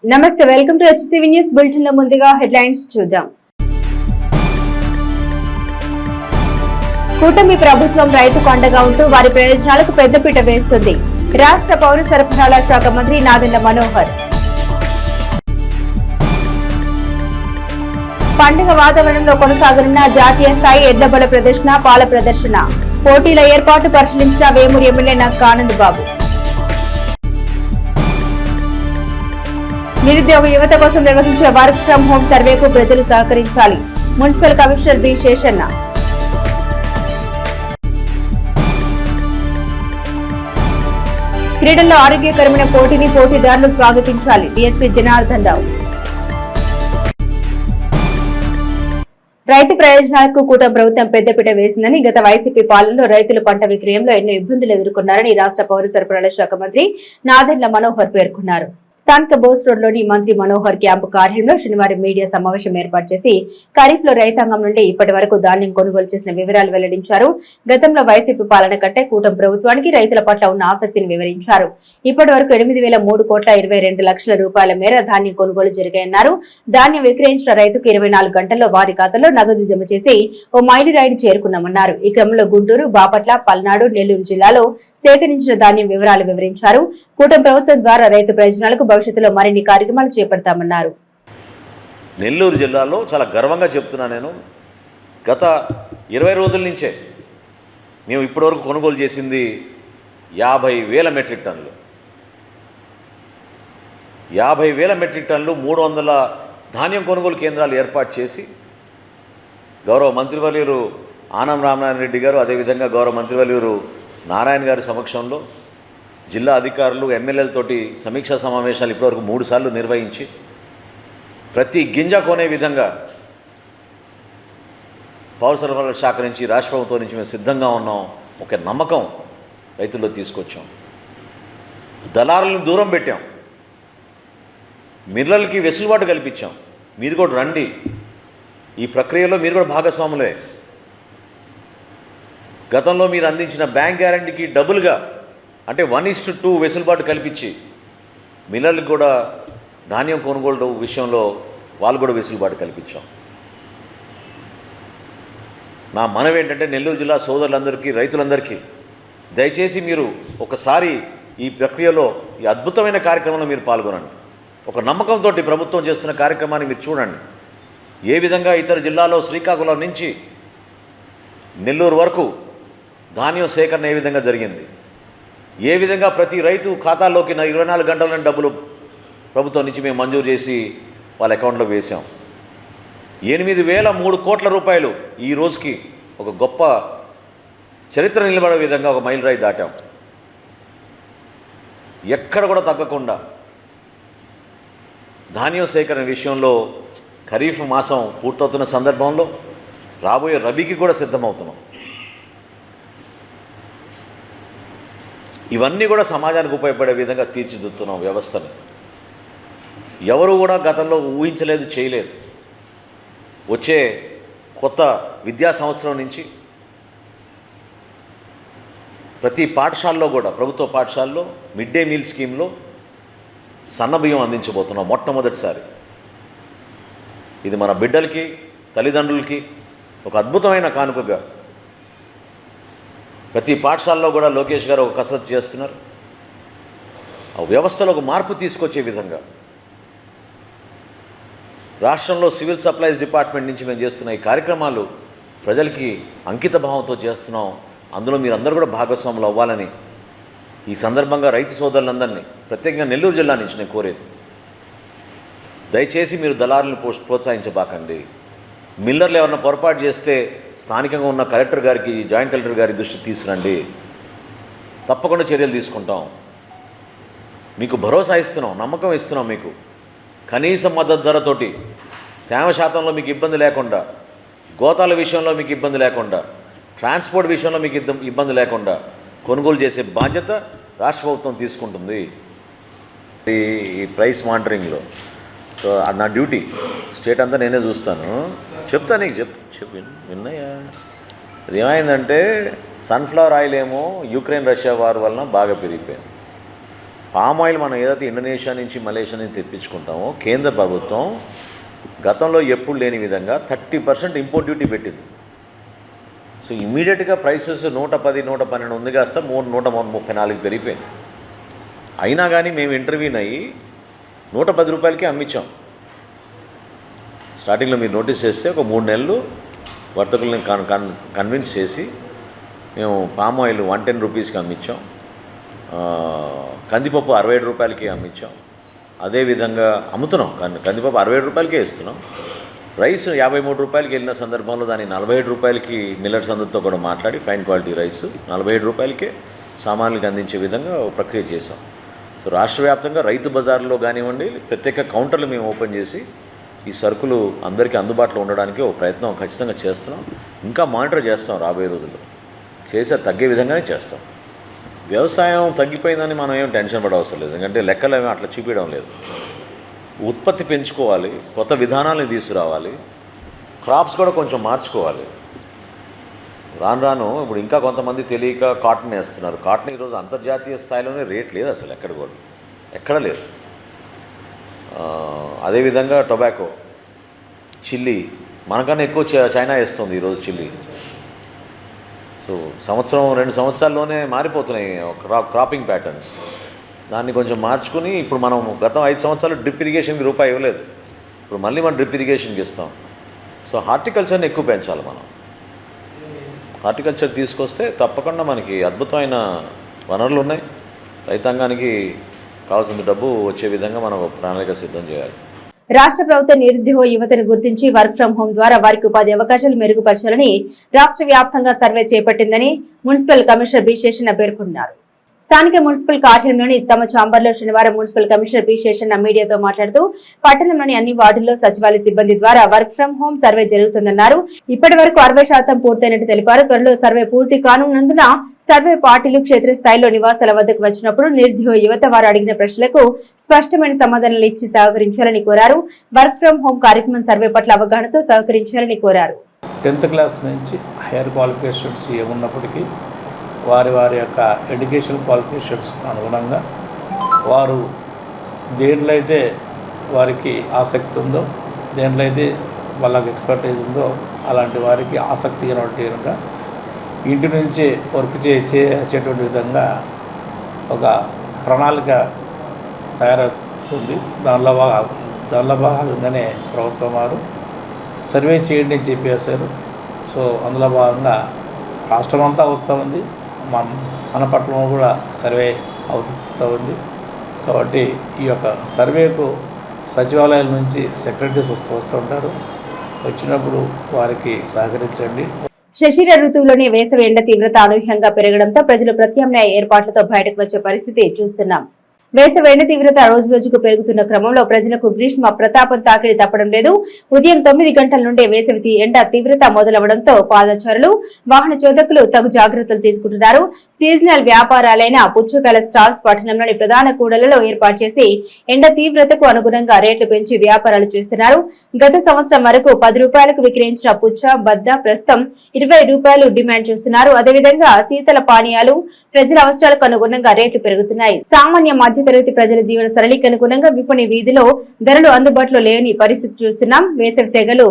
నమస్తే, welcome to HCV news bulletin లో ముందుగా హెడ్లైన్స్ చూద్దాం. కూటమి ప్రభుత్వం రైతుకు అండగా ఉంటూ వారి ప్రయోజనాలకు పెద్దపీట వేస్తుంది. రాష్ట్ర పౌర సరఫరాల శాఖ మంత్రి నాదెండ్ల మనోహర్. పండుగ వాతావరణంలో కొనసాగనున్న జాతీయ స్థాయి ఎడ్లబల ప్రదర్శన, పాల ప్రదర్శన, పోటీల ఏర్పాటు పరిశీలించిన వేమూరు ఎమ్మెల్యే నక్క ఆనంద్ బాబు. నిరుద్యోగ యువత కోసం నిర్వహించే వర్క్ ఫ్రం హోం సర్వేకు ప్రజలు సహకరించాలి. Municipal commissioner B Seshanna. క్రీడల్లో ఆరోగ్యకరమైన పోటీని పోటీదారులు స్వాగతించాలి. డీఎస్పీ జనార్దన్ రావు. రైతు ప్రయోజనాలకు కూటమి ప్రభుత్వం పెద్దపీట వేసిందని, గత వైసీపీ పాలనలో రైతులు పంట విక్రయంలో ఎన్నో ఇబ్బందులు ఎదుర్కొన్నారని రాష్ట్ర పౌర సరఫరాల శాఖ మంత్రి నాదెండ్ల మనోహర్ పేర్కొన్నారు. స్థానిక బోస్ రోడ్ లోని మంత్రి మనోహర్ క్యాంపు కార్యాలయంలో శనివారం మీడియా సమావేశం ఏర్పాటు చేసి ఖరీఫ్ లో రైతాంగం నుండి ఇప్పటి వరకు ధాన్యం కొనుగోలు చేసిన వివరాలు వెల్లడించారు. గతంలో వైసీపీ పాలన కంటే కూటమి ప్రభుత్వానికి రైతుల పట్ల ఉన్న ఆసక్తిని వివరించారు. ఇప్పటి వరకు 8,003,22 రూపాయల మేర ధాన్యం కొనుగోలు జరిగాయన్నారు. ధాన్యం విక్రయించిన రైతుకు 24 గంటల్లో వారి ఖాతాలో నగదు జమ చేసి ఓ మైలురాయిని చేరుకున్నామన్నారు. ఈ క్రమంలో గుంటూరు, బాపట్ల, పల్నాడు, నెల్లూరు జిల్లాలో సేకరించిన ధాన్యం వివరాలు వివరించారు. కూటమి ప్రభుత్వం ద్వారా రైతు ప్రయోజనాలకు భవిష్యత్తులో మరిన్ని కార్యక్రమాలు చేపడతామన్నారు. నెల్లూరు జిల్లాలో చాలా గర్వంగా చెప్తున్నా, నేను గత 20 రోజుల నుంచే మేము ఇప్పటివరకు కొనుగోలు చేసింది 50,000 మెట్రిక్ టన్నులు. 50,000 మెట్రిక్ టన్నులు 300 ధాన్యం కొనుగోలు కేంద్రాలు ఏర్పాటు చేసి గౌరవ మంత్రివర్యులు ఆనం రామనారాయణ రెడ్డి గారు, అదేవిధంగా గౌరవ మంత్రివర్యులు నారాయణ గారి సమక్షంలో జిల్లా అధికారులు, ఎమ్మెల్యేలతోటి సమీక్షా సమావేశాలు ఇప్పటివరకు 3 సార్లు నిర్వహించి ప్రతి గింజ కొనే విధంగా పౌర సరఫరాల శాఖ నుంచి, రాష్ట్ర ప్రభుత్వం నుంచి మేము సిద్ధంగా ఉన్నాం. ఒక నమ్మకం రైతుల్లో తీసుకొచ్చాం. దళారులను దూరం పెట్టాం. మిల్లర్లకి వెసులుబాటు కల్పించాం. మీరు కూడా రండి, ఈ ప్రక్రియలో మీరు కూడా భాగస్వాములే. గతంలో మీరు అందించిన బ్యాంక్ గ్యారంటీకి డబుల్గా, అంటే 1:2 వెసులుబాటు కల్పించి మిల్లర్లకు కూడా ధాన్యం కొనుగోలు విషయంలో వాళ్ళు కూడా వెసులుబాటు కల్పించాం. నా మనవి ఏంటంటే నెల్లూరు జిల్లా సోదరులందరికీ, రైతులందరికీ దయచేసి మీరు ఒకసారి ఈ ప్రక్రియలో, ఈ అద్భుతమైన కార్యక్రమంలో మీరు పాల్గొనండి. ఒక నమ్మకంతో ప్రభుత్వం చేస్తున్న కార్యక్రమాన్ని మీరు చూడండి. ఏ విధంగా ఇతర జిల్లాలో శ్రీకాకుళం నుంచి నెల్లూరు వరకు ధాన్యం సేకరణ ఏ విధంగా జరిగింది, ఏ విధంగా ప్రతి రైతు ఖాతాల్లోకి 24 గంటల డబ్బులు ప్రభుత్వం నుంచి మేము మంజూరు చేసి వాళ్ళ అకౌంట్లో వేసాం. 8,003 కోట్ల రూపాయలు ఈ రోజుకి ఒక గొప్ప చరిత్ర నిలబడే విధంగా ఒక మైలురాయి దాటాం. ఎక్కడ కూడా తగ్గకుండా ధాన్యం సేకరణ విషయంలో ఖరీఫ్ మాసం పూర్తవుతున్న సందర్భంలో రాబోయే రబీకి కూడా సిద్ధమవుతున్నాం. ఇవన్నీ కూడా సమాజానికి ఉపయోగపడే విధంగా తీర్చిదిద్దుతున్నాం వ్యవస్థను. ఎవరు కూడా గతంలో ఊహించలేదు, చేయలేదు. వచ్చే కొత్త విద్యా సంవత్సరం నుంచి ప్రతి పాఠశాలలో కూడా, ప్రభుత్వ పాఠశాలలో మిడ్ డే మీల్ స్కీమ్లో సన్నబియ్యం అందించబోతున్నాం మొట్టమొదటిసారి. ఇది మన బిడ్డలకి, తల్లిదండ్రులకి ఒక అద్భుతమైన కానుకగా ప్రతి పాఠశాలలో కూడా లోకేష్ గారు ఒక కసరత్తు చేస్తున్నారు. ఆ వ్యవస్థలో ఒక మార్పు తీసుకొచ్చే విధంగా రాష్ట్రంలో సివిల్ సప్లైస్ డిపార్ట్మెంట్ నుంచి మేము చేస్తున్న ఈ కార్యక్రమాలు ప్రజలకి అంకిత భావంతో చేస్తున్నాం. అందులో మీరందరూ కూడా భాగస్వాములు అవ్వాలని ఈ సందర్భంగా రైతు సోదరులందరినీ, ప్రత్యేకంగా నెల్లూరు జిల్లా నుంచి నేను కోరేది, దయచేసి మీరు దళారులను ప్రోత్సహించబాకండి. మిల్లర్లు ఎవరైనా పొరపాటు చేస్తే స్థానికంగా ఉన్న కలెక్టర్ గారికి, జాయింట్ కలెక్టర్ గారి దృష్టికి తీసుకురండి. తప్పకుండా చర్యలు తీసుకుంటాం. మీకు భరోసా ఇస్తున్నాం, నమ్మకం ఇస్తున్నాం. మీకు కనీస మద్దతు ధరతోటి, తేమ శాతంలో మీకు ఇబ్బంది లేకుండా, గోతాల విషయంలో మీకు ఇబ్బంది లేకుండా, ట్రాన్స్పోర్ట్ విషయంలో మీకు ఇబ్బంది లేకుండా కొనుగోలు చేసే బాధ్యత రాష్ట్ర ప్రభుత్వం తీసుకుంటుంది. ఈ ప్రైస్ మానిటరింగ్లో సో అది నా డ్యూటీ. స్టేట్ అంతా నేనే చూస్తాను. చెప్తా నీకు చెప్పు విన్నాయా. అది ఏమైందంటే సన్ఫ్లవర్ ఆయిల్ ఏమో యుక్రెయిన్ రష్యా వార్ వలన బాగా పెరిగిపోయింది. పామ్ ఆయిల్ మనం ఏదైతే ఇండోనేషియా నుంచి మలేషియా నుంచి తెప్పించుకుంటామో కేంద్ర ప్రభుత్వం గతంలో ఎప్పుడు లేని విధంగా 30% ఇంపోర్ట్ డ్యూటీ పెట్టింది. సో ఇమీడియట్గా ప్రైసెస్ 110, 112 ఉంది కాస్త 134 పెరిగిపోయింది. అయినా కానీ మేము ఇంటర్వ్యూని అయ్యి 110 రూపాయలకే అమ్మించాం. స్టార్టింగ్లో మీరు నోటీస్ చేస్తే ఒక 3 నెలలు వర్తకుల్ని కన్విన్స్ చేసి మేము పామ్ ఆయిల్ 110 రూపీస్కి అమ్మించాం, కందిపప్పు 67 రూపాయలకి అమ్మించాం. అదేవిధంగా అమ్ముతున్నాం, కందిపప్పు 67 రూపాయలకే ఇస్తున్నాం. రైస్ 53 రూపాయలకి వెళ్ళిన సందర్భంలో దాన్ని 47 రూపాయలకి మిల్లెట్స్ అందరితో కూడా మాట్లాడి ఫైన్ క్వాలిటీ రైస్ 47 రూపాయలకే సామాన్యులకు అందించే విధంగా ఒక ప్రక్రియ చేసాం. సో రాష్ట్ర వ్యాప్తంగా రైతు బజార్లో కానివ్వండి ప్రత్యేక కౌంటర్లు మేము ఓపెన్ చేసి ఈ సరుకులు అందరికీ అందుబాటులో ఉండడానికి ఒక ప్రయత్నం ఖచ్చితంగా చేస్తున్నాం. ఇంకా మానిటర్ చేస్తాం, రాబోయే రోజుల్లో చేసే తగ్గే విధంగానే చేస్తాం. వ్యవసాయం తగ్గిపోయిందని మనం ఏం టెన్షన్ పడ అవసరం లేదు, ఎందుకంటే లెక్కలు ఏమీ అట్లా చూపించడం లేదు. ఉత్పత్తి పెంచుకోవాలి, కొత్త విధానాలను తీసుకురావాలి, క్రాప్స్ కూడా కొంచెం మార్చుకోవాలి. రాను రాను ఇప్పుడు ఇంకా కొంతమంది తెలియక కాటన్ వేస్తున్నారు. కాటన్ ఈరోజు అంతర్జాతీయ స్థాయిలోనే రేట్ లేదు అసలు, ఎక్కడ లేదు. అదేవిధంగా టొబాకో, చిల్లీ మనకన్నా ఎక్కువ చైనా వేస్తుంది ఈరోజు చిల్లీ. సో 1-2 సంవత్సరాల్లోనే మారిపోతున్నాయి క్రాపింగ్ ప్యాటర్న్స్. దాన్ని కొంచెం మార్చుకుని ఇప్పుడు మనం గతం 5 సంవత్సరాలు డ్రిప్ ఇరిగేషన్కి రూపాయి ఇవ్వలేదు, ఇప్పుడు మళ్ళీ మనం డ్రిప్ ఇరిగేషన్కి ఇస్తాం. సో హార్టికల్చర్ని ఎక్కువ పెంచాలి మనం. హార్టికల్చర్ తీసుకొస్తే తప్పకుండా మనకి అద్భుతమైన వనరులు ఉన్నాయి. రైతాంగానికి కావాల్సిన డబ్బు వచ్చే విధంగా మనం ఒక ప్రణాళిక సిద్ధం చేయాలి. రాష్ట్ర ప్రభుత్వం నిరుద్యోగ యువతను గుర్తించి వర్క్ ఫ్రం హోం ద్వారా వారికి ఉపాధి అవకాశాలు మెరుగుపరచాలని రాష్ట్ర వ్యాప్తంగా సర్వే చేపట్టిందని మున్సిపల్ కమిషనర్ బి శేషన్న పేర్కొన్నారు. స్థానిక మున్సిపల్ కార్యాలయంలోని తమ ఛాంబర్లో శనివారం మున్సిపల్ కమిషనర్ బి శేషన్న మీడియాతో మాట్లాడుతూ పట్టణంలోని అన్ని వార్డుల్లో సచివాలయ సిబ్బంది ద్వారా వర్క్ ఫ్రం హోం సర్వే జరుగుతుందన్నారు. ఇప్పటి వరకు 60% పూర్తయినట్టు తెలిపారు. త్వరలో సర్వే పూర్తి కానున్నందున సర్వే పార్టీలు క్షేత్రస్థాయిలో నివాసాల వద్దకు వచ్చినప్పుడు నిరుద్యోగ యువత వారు అడిగిన ప్రశ్నలకు స్పష్టమైన సమాధానాలు ఇచ్చి సహకరించాలని కోరారు. వర్క్ ఫ్రం హోం కార్యక్రమం సర్వే పట్ల అవగాహనతో సహకరించాలని కోరారు. 10th క్లాస్ నుంచి హైయర్ క్వాలిఫికేషన్స్ ఏమున్నప్పటికీ వారి యొక్క ఎడ్యుకేషన్ క్వాలిఫికేషన్స్ అనుగుణంగా వారు దేంట్లో అయితే వారికి ఆసక్తి ఉందో, దేంట్లో అయితే వాళ్ళకి ఎక్స్పర్టైజ్ ఉందో అలాంటి వారికి ఆసక్తి విధంగా ఇంటి నుంచే వర్క్ చేసేటువంటి విధంగా ఒక ప్రణాళిక తయారవుతుంది. దానిలో భాగంగానే ప్రభుత్వం వారు సర్వే చేయండి అని చెప్పేశారు. సో అందులో భాగంగా రాష్ట్రం అంతా అవుతూ ఉంది, మన పట్టణంలో కూడా సర్వే అవుతూ ఉంది. కాబట్టి ఈ యొక్క సర్వేకు సచివాలయాల నుంచి సెక్రటరీస్ వస్తుంటారు. వచ్చినప్పుడు వారికి సహకరించండి. శశిర ఋతువులోని వేసవి ఎండ తీవ్రత అనూహ్యంగా పెరగడంతో ప్రజలు ప్రత్యామ్నాయ ఏర్పాట్లతో బయటకు వచ్చే పరిస్థితి చూస్తున్నాం. వేసవి ఎండ తీవ్రత రోజు రోజుకు పెరుగుతున్న క్రమంలో ప్రజలకు గ్రీష్మ ప్రతాపం తాకిడి తప్పడం లేదు. ఉదయం 9 గంటల నుండే వేసవి ఎండ తీవ్రత మొదలవడంతో పాదచారులు, వాహన చోదకులు తగు జాగ్రత్తలు తీసుకుంటున్నారు. సీజనల్ వ్యాపారాలైన పుచ్చకాయల స్టాల్స్ పట్టణంలోని ప్రధాన కూడళ్లలో ఏర్పాటు చేసి ఎండ తీవ్రతకు అనుగుణంగా రేట్లు పెంచి వ్యాపారాలు చేస్తున్నారు. గత సంవత్సరం వరకు 10 రూపాయలకు విక్రయించిన పుచ్చ, బద్ద ప్రస్తుతం 20 రూపాయలు డిమాండ్ చేస్తున్నారు. అదేవిధంగా శీతల పానీయాలు ప్రజల అవసరాలకు అనుగుణంగా రేట్లు పెరుగుతున్నాయి. సామాన్య మధ్యతరగతి ప్రజల జీవన సరళికి అనుగుణంగా విపణి వీధిలో ధరలు అందుబాటులో లేని పరిస్థితి చూస్తున్నాం. వేసవి సెగలు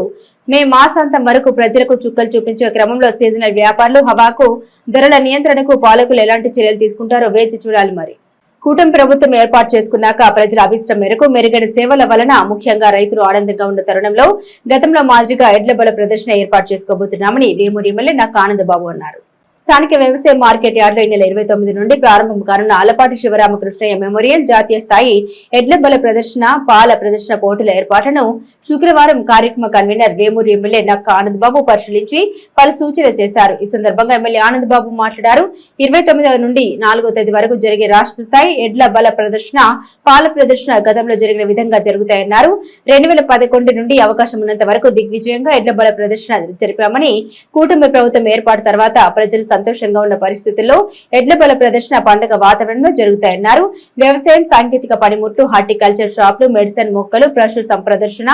మే మాసాంతం వరకు ప్రజలకు చుక్కలు చూపించే క్రమంలో సీజనల్ వ్యాపారులు హవాకు ధరల నియంత్రణకు పాలకులు ఎలాంటి చర్యలు తీసుకుంటారో వేచి చూడాలి. మరి కూటమి ప్రభుత్వం ఏర్పాటు చేసుకున్నాక ప్రజల అభిష్టం మేరకు మెరుగైన సేవల వలన ముఖ్యంగా రైతులు ఆనందంగా ఉన్న తరుణంలో గతంలో మాదిరిగా ఎడ్ల బల ప్రదర్శన ఏర్పాటు చేసుకోబోతున్నామని వేమూరు ఎమ్మెల్యే నాకు ఆనందబాబు అన్నారు. స్థానిక వ్యవసాయ మార్కెట్ యార్డులో ఈ నెల 29 నుండి ప్రారంభం కానున్న ఆలపాటి శివరామకృష్ణయ్య మెమోరియల్ జాతీయ స్థాయి ఎడ్ల బల ప్రదర్శన, పాల ప్రదర్శన పోటీల ఏర్పాట్లను శుక్రవారం కార్యక్రమ కన్వీనర్ వేమూరు ఎమ్మెల్యే నక్క ఆనందబాబు పరిశీలించి పలు సూచనలు చేశారు. ఈ సందర్భంగా ఎమ్మెల్యే ఆనందబాబు మాట్లాడారు. 29వ నుండి 4వ తేదీ వరకు జరిగే రాష్ట్ర స్థాయి ఎడ్ల బల ప్రదర్శన, పాల ప్రదర్శన గతంలో జరిగిన విధంగా జరుగుతాయన్నారు. 2011 నుండి అవకాశం ఉన్నంత వరకు దిగ్విజయంగా ఎడ్ల బల ప్రదర్శన జరిపామని, కూటమి ప్రభుత్వం ఏర్పాటు తర్వాత ప్రజల సంతోషంగా ఉన్న పరిస్థితుల్లో ఎడ్ల బల ప్రదర్శన పండుగ వాతావరణంలో జరుగుతాయన్నారు. వ్యవసాయం, సాంకేతిక పనిముట్లు, హార్టికల్చర్ షాపులు, మెడిసిన్ మొక్కలు, పశు సంప్రదర్శన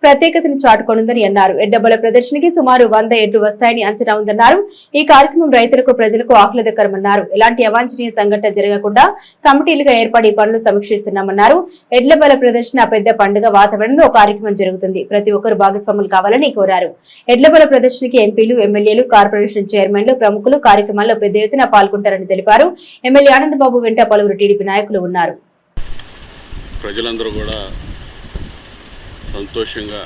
ప్రత్యేకతను చాటుకొనుందని అన్నారు. ఎడ్ల బల ప్రదర్శనకి సుమారు 100 ఎడ్లు వస్తాయని అంచనా ఉందన్నారు. ఈ కార్యక్రమం రైతులకు, ప్రజలకు ఆహ్లాదకరమన్నారు. ఎలాంటి అవాంఛనీయ సంఘటన జరగకుండా కమిటీలుగా ఏర్పడి పనులు సమీక్షిస్తున్నామన్నారు. ఎడ్ల బల ప్రదర్శన పెద్ద పండుగ వాతావరణంలో కార్యక్రమం జరుగుతుంది. ప్రతి ఒక్కరు భాగస్వాములు కావాలని కోరారు. ఎడ్ల బల ప్రదర్శనకి ఎంపీలు, ఎమ్మెల్యేలు, కార్పొరేషన్ చైర్మన్లు, ప్రముఖులు కార్యక్రమాల్లో పెద్ద ఎత్తున పాల్గొంటారని తెలిపారు. ఎమ్మెల్యే ఆనందబాబు వెంట పలువురు టీడీపీ నాయకులు ఉన్నారు. ప్రజలందరూ కూడా సంతోషంగా,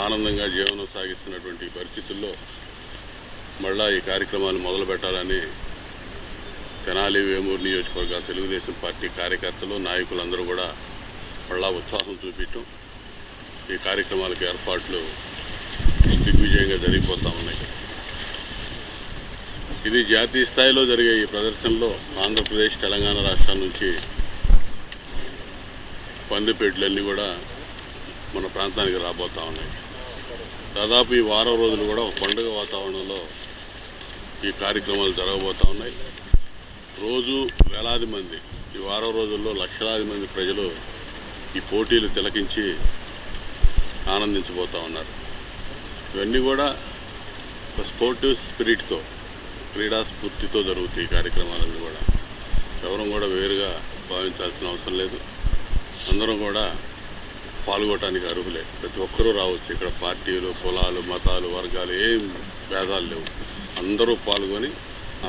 ఆనందంగా జీవనం సాగిస్తున్నటువంటి పరిస్థితుల్లో మళ్ళా ఈ కార్యక్రమాలు మొదలు పెట్టాలని తెనాలి, వేమూరు నియోజకవర్గ తెలుగుదేశం పార్టీ కార్యకర్తలు, నాయకులందరూ కూడా మళ్ళా ఉత్సాహం చూపించడం, ఈ కార్యక్రమాలకు ఏర్పాట్లు దిగ్విజయంగా జరిగిపోతూ ఉన్నాయి. ఇది జాతీయ స్థాయిలో జరిగే ఈ ప్రదర్శనలో ఆంధ్రప్రదేశ్, తెలంగాణ రాష్ట్రాల నుంచి పందిపేటలన్నీ కూడా మన ప్రాంతానికి రాబోతూ ఉన్నాయి. దాదాపు ఈ వారం రోజులు కూడా ఒక పండుగ వాతావరణంలో ఈ కార్యక్రమాలు జరగబోతూ ఉన్నాయి. రోజు వేలాది మంది, ఈ వారం రోజుల్లో లక్షలాది మంది ప్రజలు ఈ పోటీలు తిలకించి ఆనందించబోతూ ఉన్నారు. ఇవన్నీ కూడా ఒక స్పోర్టివ్ స్పిరిట్తో, క్రీడా స్ఫూర్తితో జరుగుతాయి ఈ కార్యక్రమాలన్నీ కూడా. ఎవరూ కూడా వేరుగా భావించాల్సిన అవసరం లేదు. అందరం కూడా పాల్గొనడానికి అర్హులే. ప్రతి ఒక్కరూ రావచ్చు. ఇక్కడ పార్టీలు, కులాలు, మతాలు, వర్గాలు ఏం భేదాలు లేవు. అందరూ పాల్గొని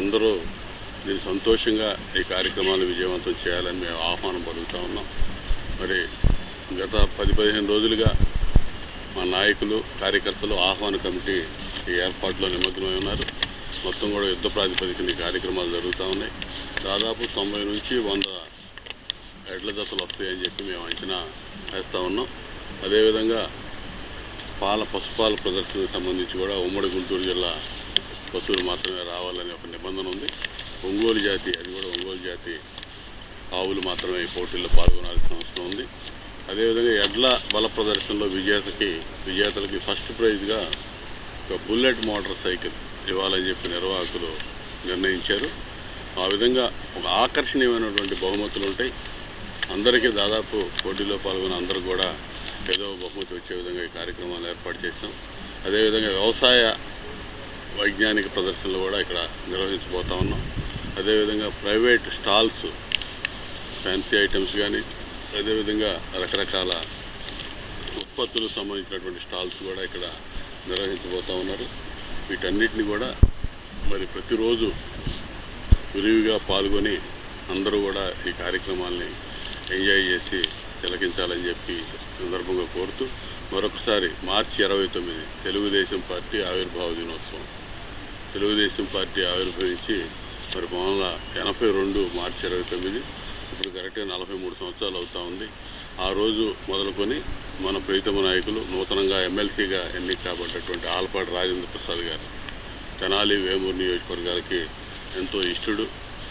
అందరూ దీన్ని సంతోషంగా ఈ కార్యక్రమాలు విజయవంతం చేయాలని మేము ఆహ్వానం పలుకుతూ ఉన్నాం. మరి గత 10-15 రోజులుగా మా నాయకులు, కార్యకర్తలు, ఆహ్వాన కమిటీ ఈ ఏర్పాట్లో నిమగ్నమై ఉన్నారు. మొత్తం కూడా యుద్ధ ప్రాతిపదికన ఈ కార్యక్రమాలు జరుగుతూ ఉన్నాయి. దాదాపు 90 నుంచి 100 ఎడ్ల జతలు వస్తాయని చెప్పి మేము అంచనా వేస్తూ ఉన్నాం. అదేవిధంగా పశుపాల ప్రదర్శనకు సంబంధించి కూడా ఉమ్మడి గుంటూరు జిల్లా పశువులు మాత్రమే రావాలని ఒక నిబంధన ఉంది. ఒంగోలు జాతి, అది కూడా ఒంగోలు జాతి ఆవులు మాత్రమే ఈ పోటీల్లో పాల్గొనాల్సిన అవసరం ఉంది. అదేవిధంగా ఎడ్ల బల ప్రదర్శనలో విజేతలకి ఫస్ట్ ప్రైజ్గా ఒక బుల్లెట్ మోటార్ సైకిల్ ఇవ్వాలని చెప్పి నిర్వాహకులు నిర్ణయించారు. ఆ విధంగా ఒక ఆకర్షణీయమైనటువంటి బహుమతులు ఉంటాయి. అందరికీ దాదాపు పోటీలో పాల్గొన్న అందరూ కూడా ఏదో బహుమతి వచ్చే విధంగా ఈ కార్యక్రమాలు ఏర్పాటు చేసినాం. అదేవిధంగా వ్యవసాయ వైజ్ఞానిక ప్రదర్శనలు కూడా ఇక్కడ నిర్వహించబోతా ఉన్నాం. అదేవిధంగా ప్రైవేట్ స్టాల్స్, ఫ్యాన్సీ ఐటమ్స్ కానీ, అదేవిధంగా రకరకాల ఉత్పత్తులకు సంబంధించినటువంటి స్టాల్స్ కూడా ఇక్కడ నిర్వహించబోతూ ఉన్నారు. వీటన్నిటిని కూడా మరి ప్రతిరోజు విరివిగా పాల్గొని అందరూ కూడా ఈ కార్యక్రమాల్ని ఎంజాయ్ చేసి తిలకించాలని చెప్పి సందర్భంగా కోరుతూ మరొకసారి మార్చి 29 తెలుగుదేశం పార్టీ ఆవిర్భావ దినోత్సవం. తెలుగుదేశం పార్టీ ఆవిర్భవించి మరి 1982 మార్చి 29, ఇప్పుడు కరెక్ట్గా 43 సంవత్సరాలు అవుతూ ఉంది. ఆ రోజు మొదలుకొని మన ప్రీతమ నాయకులు, నూతనంగా ఎమ్మెల్సీగా ఎన్నిక కాబట్టినటువంటి ఆలపాటి రాజేంద్ర ప్రసాద్ గారు తెనాలి, వేమూరు నియోజకవర్గాలకి ఎంతో ఇష్టడు,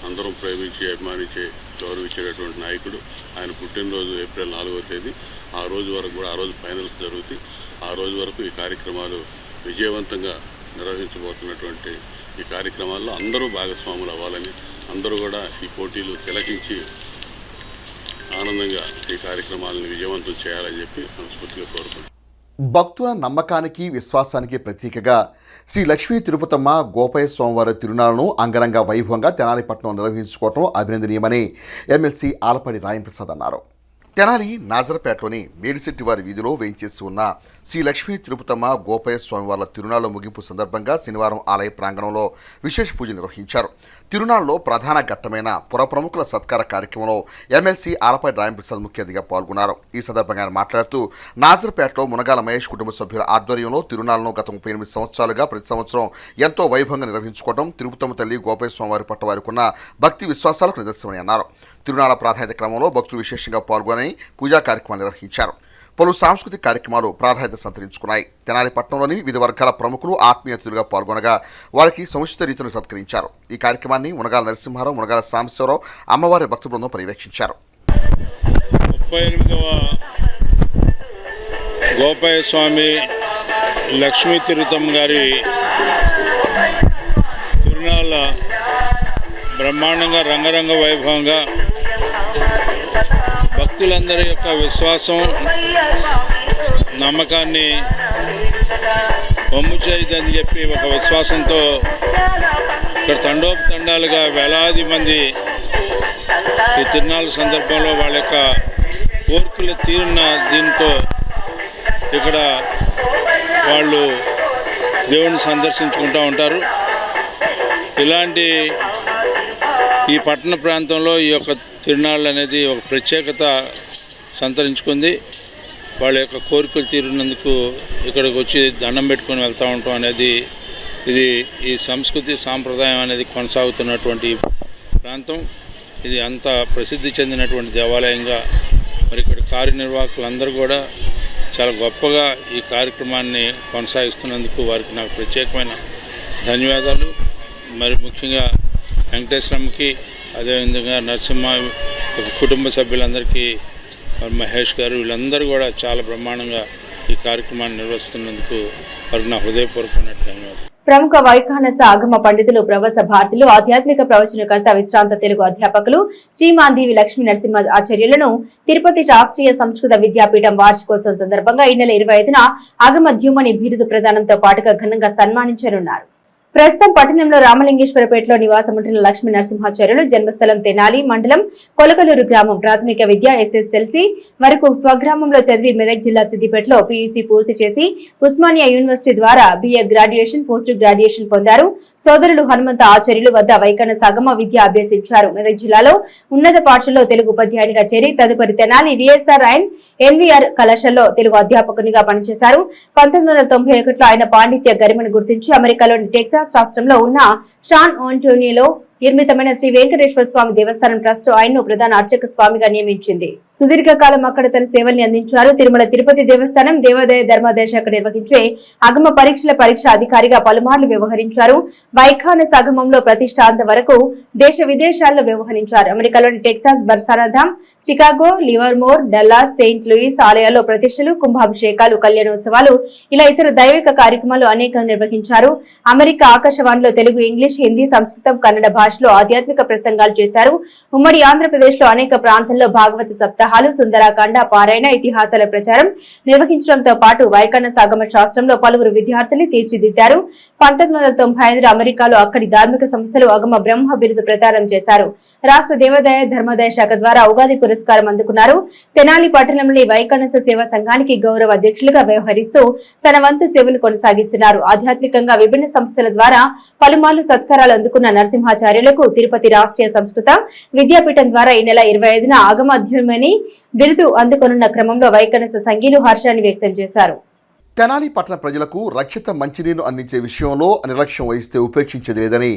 అందరం ప్రేమించి, అభిమానించి, గౌరవించేటటువంటి నాయకుడు. ఆయన పుట్టినరోజు ఏప్రిల్ 4వ తేదీ. ఆ రోజు వరకు కూడా, ఆ రోజు ఫైనల్స్ జరుగుతాయి. ఆ రోజు వరకు ఈ కార్యక్రమాలు విజయవంతంగా నిర్వహించబోతున్నటువంటి ఈ కార్యక్రమాల్లో అందరూ భాగస్వాములు అవ్వాలని, అందరూ కూడా ఈ పోటీలు తిలకించి ఆనందంగా ఈ కార్యక్రమాలను విజయవంతం చేయాలని చెప్పి మనస్ఫూర్తిగా కోరుకుంటున్నాను. భక్తుల నమ్మకానికి, విశ్వాసానికి ప్రతీకగా శ్రీ లక్ష్మీ తిరుపతమ్మ గోపయ్య స్వామివారి తిరునాళ్లను అంగరంగ వైభవంగా తెనాలి పట్టణం నిర్వహించుకోవడం అభినందనీయమని ఎమ్మెల్సీ ఆలపాటి రాయంప్రసాద్ అన్నారు. తెనాలి నాజరపేటలోని మేడిశెట్టివారి వీధిలో వేయించేసి ఉన్న శ్రీ లక్ష్మీ తిరుపతమ్మ గోపయ్య స్వామివార్ల తిరునాళ్ల ముగింపు సందర్భంగా శనివారం ఆలయ ప్రాంగణంలో విశేష పూజలు నిర్వహించారు. తిరునాళ్లలో ప్రధాన ఘట్టమైన పురప్రముఖుల సత్కార కార్యక్రమంలో ఎమ్మెల్సీ ఆలపాటి రాయంప్రసాద్ ముఖ్య అతిథిగా పాల్గొన్నారు. ఈ సందర్భంగా ఆయన మాట్లాడుతూ నాజరపేటలో మునగాల మహేష్ కుటుంబ సభ్యుల ఆధ్వర్యంలో తిరునాళ్లను గత 38 సంవత్సరాలుగా ప్రతి సంవత్సరం ఎంతో వైభవంగా నిర్వహించుకోవడం తిరుపతమ్మ తల్లి గోపయ్య స్వామివారి పట్ల వారికి ఉన్న భక్తి విశ్వాసాలకు నిదర్శనమని అన్నారు. తిరునాళ్ల ప్రాధాన్యత క్రమంలో భక్తులు విశేషంగా పాల్గొని పూజా కార్యక్రమాలు నిర్వహించారు. పలు సాంస్కృతిక కార్యక్రమాలు ప్రాధాన్యత సంతరించుకున్నాయి. తెనాలి పట్టణంలోని వివిధ వర్గాల ప్రముఖులు ఆత్మీయ అతిథులుగా పాల్గొనగా వారికి సముచిత రీతిలో సత్కరించారు. ఈ కార్యక్రమాన్ని మునగాల నరసింహారావు, మునగాల సాంబశివరావు అమ్మవారి భక్త బృందం పర్యవేక్షించారు. 38వ గోపయ్య స్వామి లక్ష్మీ తిరుపతమ్మ గారి తిరునాళ్ళ బ్రహ్మాండంగా రంగరంగ వైభవంగా భక్తులందరి యొక్క విశ్వాసం నమ్మకాన్ని వమ్ము చేయదని చెప్పి ఒక విశ్వాసంతో ఇక్కడ తండోపతండాలుగా వేలాది మంది ఈ తిరునాళ్ళ సందర్భంలో వాళ్ళ యొక్క కోరికలు తీరిన దీంతో ఇక్కడ వాళ్ళు దేవుని సందర్శించుకుంటూ ఉంటారు. ఇలాంటి ఈ పట్టణ ప్రాంతంలో ఈ యొక్క తిరునాళ్ళు అనేది ఒక ప్రత్యేకత సంతరించుకుంది. వాళ్ళ యొక్క కోరికలు తీరినందుకు ఇక్కడికి వచ్చి దండం పెట్టుకొని వెళ్తూ ఉంటాం అనేది ఇది ఈ సంస్కృతి సాంప్రదాయం అనేది కొనసాగుతున్నటువంటి ప్రాంతం. ఇది అంత ప్రసిద్ధి చెందినటువంటి దేవాలయంగా మరి ఇక్కడ కార్యనిర్వాహకులందరూ కూడా చాలా గొప్పగా ఈ కార్యక్రమాన్ని కొనసాగిస్తున్నందుకు వారికి నాకు ప్రత్యేకమైన ధన్యవాదాలు. మరి ముఖ్యంగా వెంకటేశ్వరంకి, అదేవిధంగా నరసింహ కుటుంబ సభ్యులందరికీ, మహేష్ గారు, వీళ్ళందరూ కూడా చాలా బ్రహ్మాండంగా ఈ కార్యక్రమాన్ని నిర్వహిస్తున్నందుకు వారికి నా హృదయపూర్వకమైన ధన్యవాదాలు. ప్రముఖ వైఖానస ఆగమ పండితులు, ప్రవాస భారతీయులు, ఆధ్యాత్మిక ప్రవచనకర్త, విశ్రాంత తెలుగు అధ్యాపకులు శ్రీమాందేవి లక్ష్మీ నరసింహ ఆచార్యులను తిరుపతి రాష్ట్రీయ సంస్కృత విద్యాపీఠం వార్షికోత్సవం సందర్భంగా ఈ నెల 25న ఆగమ ద్యుమణి బిరుదు ప్రదానంతో పాటుగా ఘనంగా సన్మానించనున్నారు. ప్రస్తుతం పట్టణంలో రామలింగేశ్వరపేటలో నివాసముంటున్న లక్ష్మీ నరసింహాచార్యులు జన్మస్థలం తెనాలి మండలం కొలకలూరు గ్రామం. ప్రాథమిక విద్య SSLC వరకు స్వగ్రామంలో చదివి మెదక్ జిల్లా సిద్దిపేటలో PUC పూర్తి చేసి ఉస్మానియా యూనివర్సిటీ ద్వారా BA గ్రాడ్యుయేషన్, పోస్ట్ గ్రాడ్యుయేషన్ పొందారు. సోదరులు హనుమంత ఆచార్యులు వద్ద వైఖానస ఆగమ విద్య అభ్యసించారు. మెదక్ జిల్లాలో ఉన్నత పాఠశాలలో తెలుగు ఉపాధ్యాయునిగా చేరి తదుపరి తెనాలి VSR అండ్ NVR కళాశాలలో తెలుగు అధ్యాపకునిగా పనిచేశారు. 1991లో ఆయన పాండిత్య గరిమను గుర్తించి అమెరికాలోని టెక్సాస్ రాష్ట్రంలో ఉన్న శాన్ ఆంటోనియోలో నిర్మితమైన శ్రీ వెంకటేశ్వర స్వామి దేవస్థానం ట్రస్ట్ ఆయన్ను ప్రధాన అర్చక స్వామిగా నియమించింది. సుదీర్ఘకాలం అక్కడ తన సేవల్ని అందించారు. తిరుమల తిరుపతి దేవస్థానం దేవాదాయ ధర్మాదాయ శాఖ నిర్వహించే అగమ పరీక్షల పరీక్ష అధికారిగా పలుమార్లు వ్యవహరించారు. వైఖానస ఆగమంలో ప్రతిష్టాంత వరకు దేశ విదేశాల్లో వ్యవహరించారు. అమెరికాలోని Texas, Barsana Dham, Chicago, Livermore, Dallas, Saint Louis ఆలయాల్లో ప్రతిష్టలు, కుంభాభిషేకాలు, కళ్యాణోత్సవాలు ఇలా ఇతర దైవిక కార్యక్రమాలు అనేకం నిర్వహించారు. అమెరికా ఆకాశవాణిలో తెలుగు, ఇంగ్లీష్, హిందీ, సంస్కృతం, కన్నడ భాషలో ఆధ్యాత్మిక ప్రసంగాలు చేశారు. ఉమ్మడి ఆంధ్రప్రదేశ్ లో అనేక ప్రాంతాల్లో భాగవత సప్తాహాలు, సుందరాకాండ పారాయణ, ఇతిహాసాల ప్రచారం నిర్వహించడంతో పాటు వైఖానస ఆగమ శాస్త్రంలో పలువురు విద్యార్థుల్ని తీర్చిదిద్దారు. 1995లో అమెరికాలో అక్కడి ధార్మిక సంస్థలు అగమ బ్రహ్మ బిరుదు ప్రదానం చేశారు. రాష్ట్ర దేవాదాయ ధర్మాదాయ శాఖ ద్వారా ఉగాది పురస్కారం అందుకున్నారు. తెనాలి పట్టణంలోని వైఖానస సేవా సంఘానికి గౌరవ అధ్యక్షులుగా వ్యవహరిస్తూ తన వంతు సేవలు కొనసాగిస్తున్నారు. ఆధ్యాత్మికంగా విభిన్న సంస్థల ద్వారా పలుమార్లు సత్కారాలు అందుకున్న నరసింహాచార్యులకు తిరుపతి రాష్ట్రీయ సంస్కృత విద్యాపీఠం ద్వారా ఈ నెల 25న ఆగమ అధ్యయమని బిరుదు అందుకొనున్న క్రమంలో వైఖానస సంఘీయులు హర్షాన్ని వ్యక్తం చేశారు. తెనాలి పట్టణ ప్రజలకు రక్షిత మంచినీరు అందించే విషయంలో నిర్లక్ష్యం వహిస్తే ఉపేక్షించేది లేదని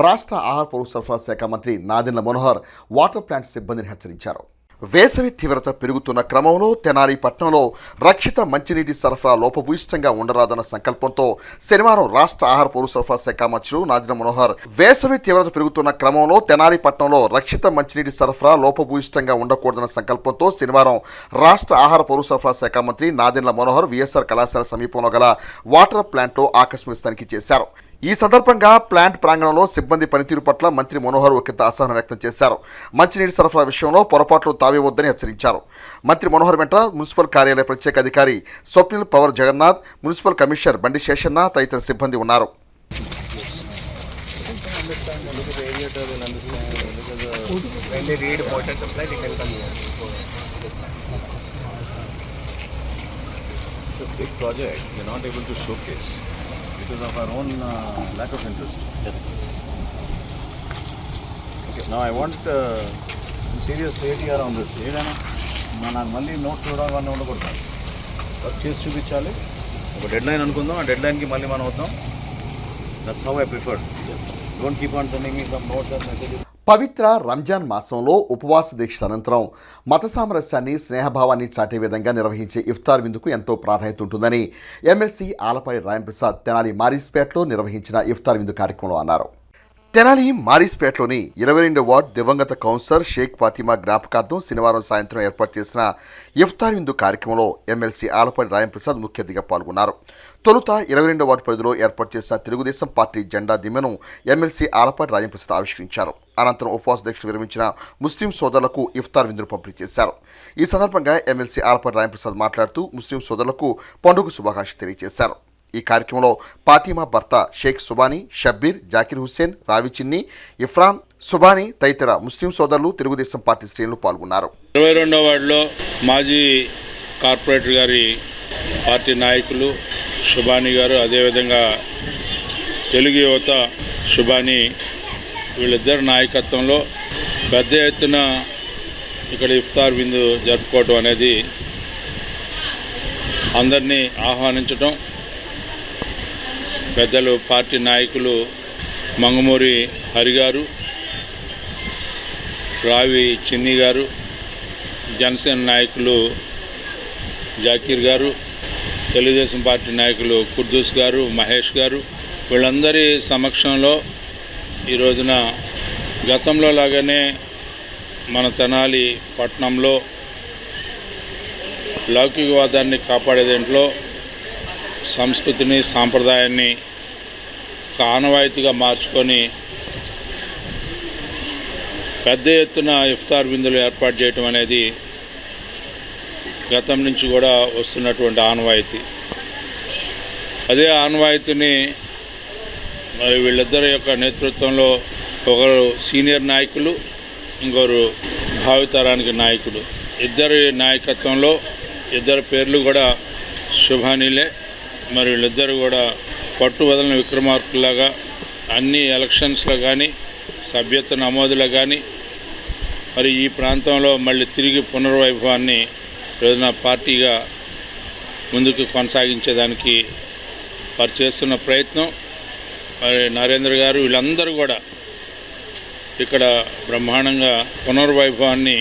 రాష్ట్ర ఆహార పౌర సరఫరా శాఖ మంత్రి నాదెండ్ల మనోహర్ వాటర్ ప్లాంట్ సిబ్బందిని హెచ్చరించారు. వేసవి తీవ్రత పెరుగుతున్న క్రమంలో తెనాలి పట్టణంలో రక్షిత మంచినీటి సరఫరా లోపభూయిష్టంగా ఉండరాదన్న సంకల్పంతో శనివారం రాష్ట్ర ఆహార పౌర సరఫరా శాఖ మంత్రులు నాదెండ్ల మనోహర్ వేసవి తీవ్రత పెరుగుతున్న క్రమంలో తెనాలి పట్టణంలో రక్షిత మంచినీటి సరఫరా లోపభూయిష్టంగా ఉండకూడదన్న సంకల్పంతో శనివారం రాష్ట్ర ఆహార పౌర సరఫరా శాఖ మంత్రి నాదెండ్ల మనోహర్ VSR కళాశాల సమీపంలో గల వాటర్ ప్లాంట్లో ఆకస్మిక తనిఖీ చేశారు. ఈ సందర్భంగా ప్లాంట్ ప్రాంగణంలో సిబ్బంది పనితీరు పట్ల మంత్రి మనోహర్ ఒకంత అసహనం వ్యక్తం చేశారు. మంచినీటి సరఫరా విషయంలో పొరపాట్లు తావేవద్దని హెచ్చరించారు. మంత్రి మనోహర్ వెంట మున్సిపల్ కార్యాలయ ప్రత్యేక అధికారి స్వప్నిల్ పవర్ జగన్నాథ్, మున్సిపల్ కమిషనర్ బండి శేషన్న తదితర సిబ్బంది ఉన్నారు. Because of our own lack of interest. Yes. Okay. Now I want serious safety around this. ఏదైనా నాకు మళ్ళీ నోట్స్ చూడాలని ఉండకూడదు. వర్క్ చేసి చూపించాలి. ఒక డెడ్ లైన్ అనుకుందాం, ఆ డెడ్ లైన్కి మళ్ళీ మనం వద్దాం. That's how I preferred. Don't keep on sending me some notes and messages. పవిత్ర రంజాన్ మాసంలో ఉపవాస దీక్ష అనంతరం మత సామరస్యాన్ని, స్నేహభావాన్ని చాటే విధంగా నిర్వహించే ఇఫ్తార్ విందుకు ఎంతో ప్రాధాన్యత ఉంటుందని ఎమ్మెల్సీ ఆలపాటి రాయంప్రసాద్ తెనాలి మారిస్పేటలో నిర్వహించిన ఇఫ్తార్ విందు కార్యక్రమంలో అన్నారు. తెనాలి మారిస్పేటలోని 22వ వార్డ్ దివంగత కౌన్సిలర్ షేక్ ఫాతిమా జ్ఞాపకార్థం శనివారం సాయంత్రం ఏర్పాటు చేసిన ఇఫ్తార్ విందు కార్యక్రమంలో ఎమ్మెల్సీ ఆలపాటి రాయంప్రసాద్ ముఖ్య అతిథిగా పాల్గొన్నారు. తొలుత 22వ వార్డు పరిధిలో ఏర్పాటు చేసిన తెలుగుదేశం పార్టీ జెండా దిమ్మెను ఎమ్మెల్సీ ఆలపాటి రాయంప్రసాద్ ఆవిష్కరించారు. అనంతరం ఉపవాస దీక్ష విరమించిన ముస్లిం సోదరులకు ఇఫ్తార్ విందును పంపిణీ చేశారు. ఈ సందర్భంగా ఎమ్మెల్సీ ఆలపాటి రాంప్రసాద్ మాట్లాడుతూ ముస్లిం సోదరులకు పండుగ శుభాకాంక్షలు తెలియజేశారు. ఈ కార్యక్రమంలో ఫాతిమా భర్త షేక్ సుబానీ, షబ్బీర్, జాకిర్ హుస్సేన్, రావి చిన్ని, ఇఫ్రాన్, సుబానీ తదితర ముస్లిం సోదరులు, తెలుగుదేశం పార్టీ శ్రేణులు పాల్గొన్నారు. 22వ వార్డులో మాజీ కార్పొరేటర్ గారి పార్టీ నాయకులు సుబానీ గారు, అదేవిధంగా తెలుగు యువత సుబానీ, వీళ్ళిద్దరి నాయకత్వంలో పెద్ద ఎత్తున ఇక్కడ ఇఫ్తార్ విందు జరుపుకోవటం అనేది, అందరినీ ఆహ్వానించటం, పెద్దలు పార్టీ నాయకులు మంగమూరి హరి గారు, రావి చిన్ని గారు, జనసేన నాయకులు జాకీర్ గారు, తెలుగుదేశం పార్టీ నాయకులు కుర్దూస్ గారు, మహేష్ గారు, వీళ్ళందరి సమక్షంలో ఈ రోజున గతంలో లాగానే మన తెనాలి పట్టణంలో లౌకికవాదాన్ని కాపాడే దాంట్లో సంస్కృతిని, సాంప్రదాయాన్ని ఒక ఆనవాయితీగా మార్చుకొని పెద్ద ఎత్తున ఇఫ్తార్ విందులు ఏర్పాటు చేయటం అనేది గతం నుంచి కూడా వస్తున్నటువంటి ఆనవాయితీ. అదే ఆనవాయితీని మరి వీళ్ళిద్దరి యొక్క నేతృత్వంలో ఒకరు సీనియర్ నాయకులు, ఇంకొకరు భావితరానికి నాయకుడు, ఇద్దరి నాయకత్వంలో ఇద్దరు పేర్లు కూడా శుభానీలే. మరి వీళ్ళిద్దరు కూడా పట్టు వదలని విక్రమార్కులాగా అన్ని ఎలక్షన్స్లో కానీ, సభ్యత్వ నమోదులో కానీ, మరి ఈ ప్రాంతంలో మళ్ళీ తిరిగి పునర్వైభవాన్ని రోజున పార్టీగా ముందుకు కొనసాగించేదానికి వారు చేస్తున్న ప్రయత్నం, మరి నరేంద్ర గారు వీళ్ళందరూ కూడా ఇక్కడ బ్రహ్మాండంగా పునర్వైభవాన్ని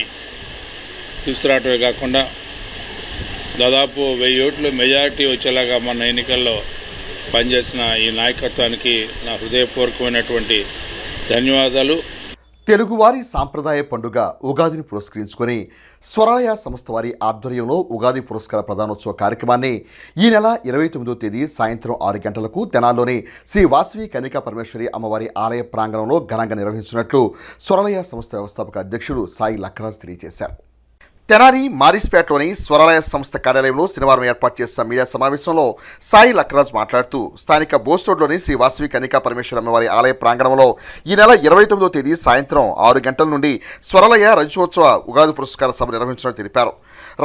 తీసుకురావటమే కాకుండా దాదాపు 1000 ఓట్లు మెజారిటీ వచ్చేలాగా మన ఎన్నికల్లో పనిచేసిన ఈ నాయకత్వానికి నా హృదయపూర్వకమైనటువంటి ధన్యవాదాలు. తెలుగువారి సాంప్రదాయ పండుగ ఉగాదిని పురస్కరించుకొని స్వరాలయ సంస్థ వారి ఆధ్వర్యంలో ఉగాది పురస్కార ప్రదానోత్సవ కార్యక్రమాన్ని ఈ నెల 29వ తేదీ సాయంత్రం 6 గంటలకు తెనాల్లోని శ్రీ వాసవి కన్యకా పరమేశ్వరి అమ్మవారి ఆలయ ప్రాంగణంలో ఘనంగా నిర్వహించినట్లు స్వరాలయ సంస్థ వ్యవస్థాపక అధ్యక్షుడు సాయి లక్కరాజ్ తెలియజేశారు. తెనాలి మారిస్పేటలోని స్వరాలయ సంస్థ కార్యాలయంలో శనివారం ఏర్పాటు చేసిన మీడియా సమావేశంలో సాయి లక్కరాజ్ మాట్లాడుతూ స్థానిక బోస్ రోడ్లోని శ్రీ వాసవి కన్యకా పరమేశ్వర అమ్మవారి ఆలయ ప్రాంగణంలో ఈ నెల 29వ తేదీ సాయంత్రం 6 గంటల నుండి స్వరాలయ రజతోత్సవ ఉగాది పురస్కార సభ నిర్వహించినట్టు తెలిపారు.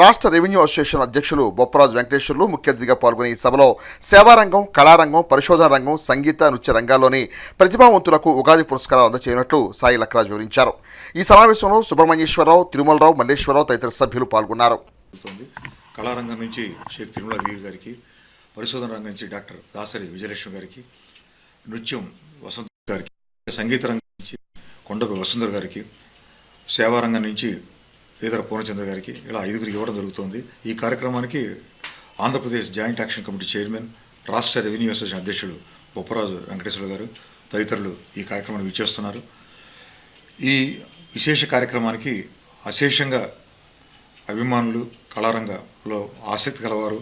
రాష్ట్ర రెవెన్యూ అసోసియేషన్ అధ్యక్షులు బొప్పరాజు వెంకటేశ్వర్లు ముఖ్య అతిథిగా పాల్గొనే ఈ సభలో సేవారంగం, కళారంగం, పరిశోధన రంగం, సంగీత, నృత్య రంగాల్లోని ప్రతిభావంతులకు ఉగాది పురస్కారాలు అందజేయనున్నట్లు సాయి లక్కరాజ్ వివరించారు. ఈ సమావేశంలో సుబ్రహ్మణ్యేశ్వరరావు, తిరుమలరావు, మల్లేశ్వరరావు తదితర సభ్యులు పాల్గొన్నారు. కళారంగం నుంచి షేక్ తిరుమల వీర్ గారికి, పరిశోధన రంగం నుంచి డాక్టర్ దాసరి విజయలక్ష్మి గారికి, నృత్యం వసంత గారికి, సంగీత రంగం నుంచి కొండపి వసుంధర గారికి, సేవారంగం నుంచి శ్రీధర పూర్ణచంద్ర గారికి, ఇలా 5గురికి ఇవ్వడం జరుగుతుంది. ఈ కార్యక్రమానికి Andhra Pradesh joint action committee chairman, రాష్ట్ర రెవెన్యూ అసోసియేషన్ అధ్యక్షుడు బొప్పరాజు వెంకటేశ్వర గారు తదితరులు ఈ కార్యక్రమాన్ని విచ్చేస్తున్నారు. ఈ విశేష కార్యక్రమానికి అశేషంగా అభిమానులు, కళారంగంలో ఆసక్తి కలవారు,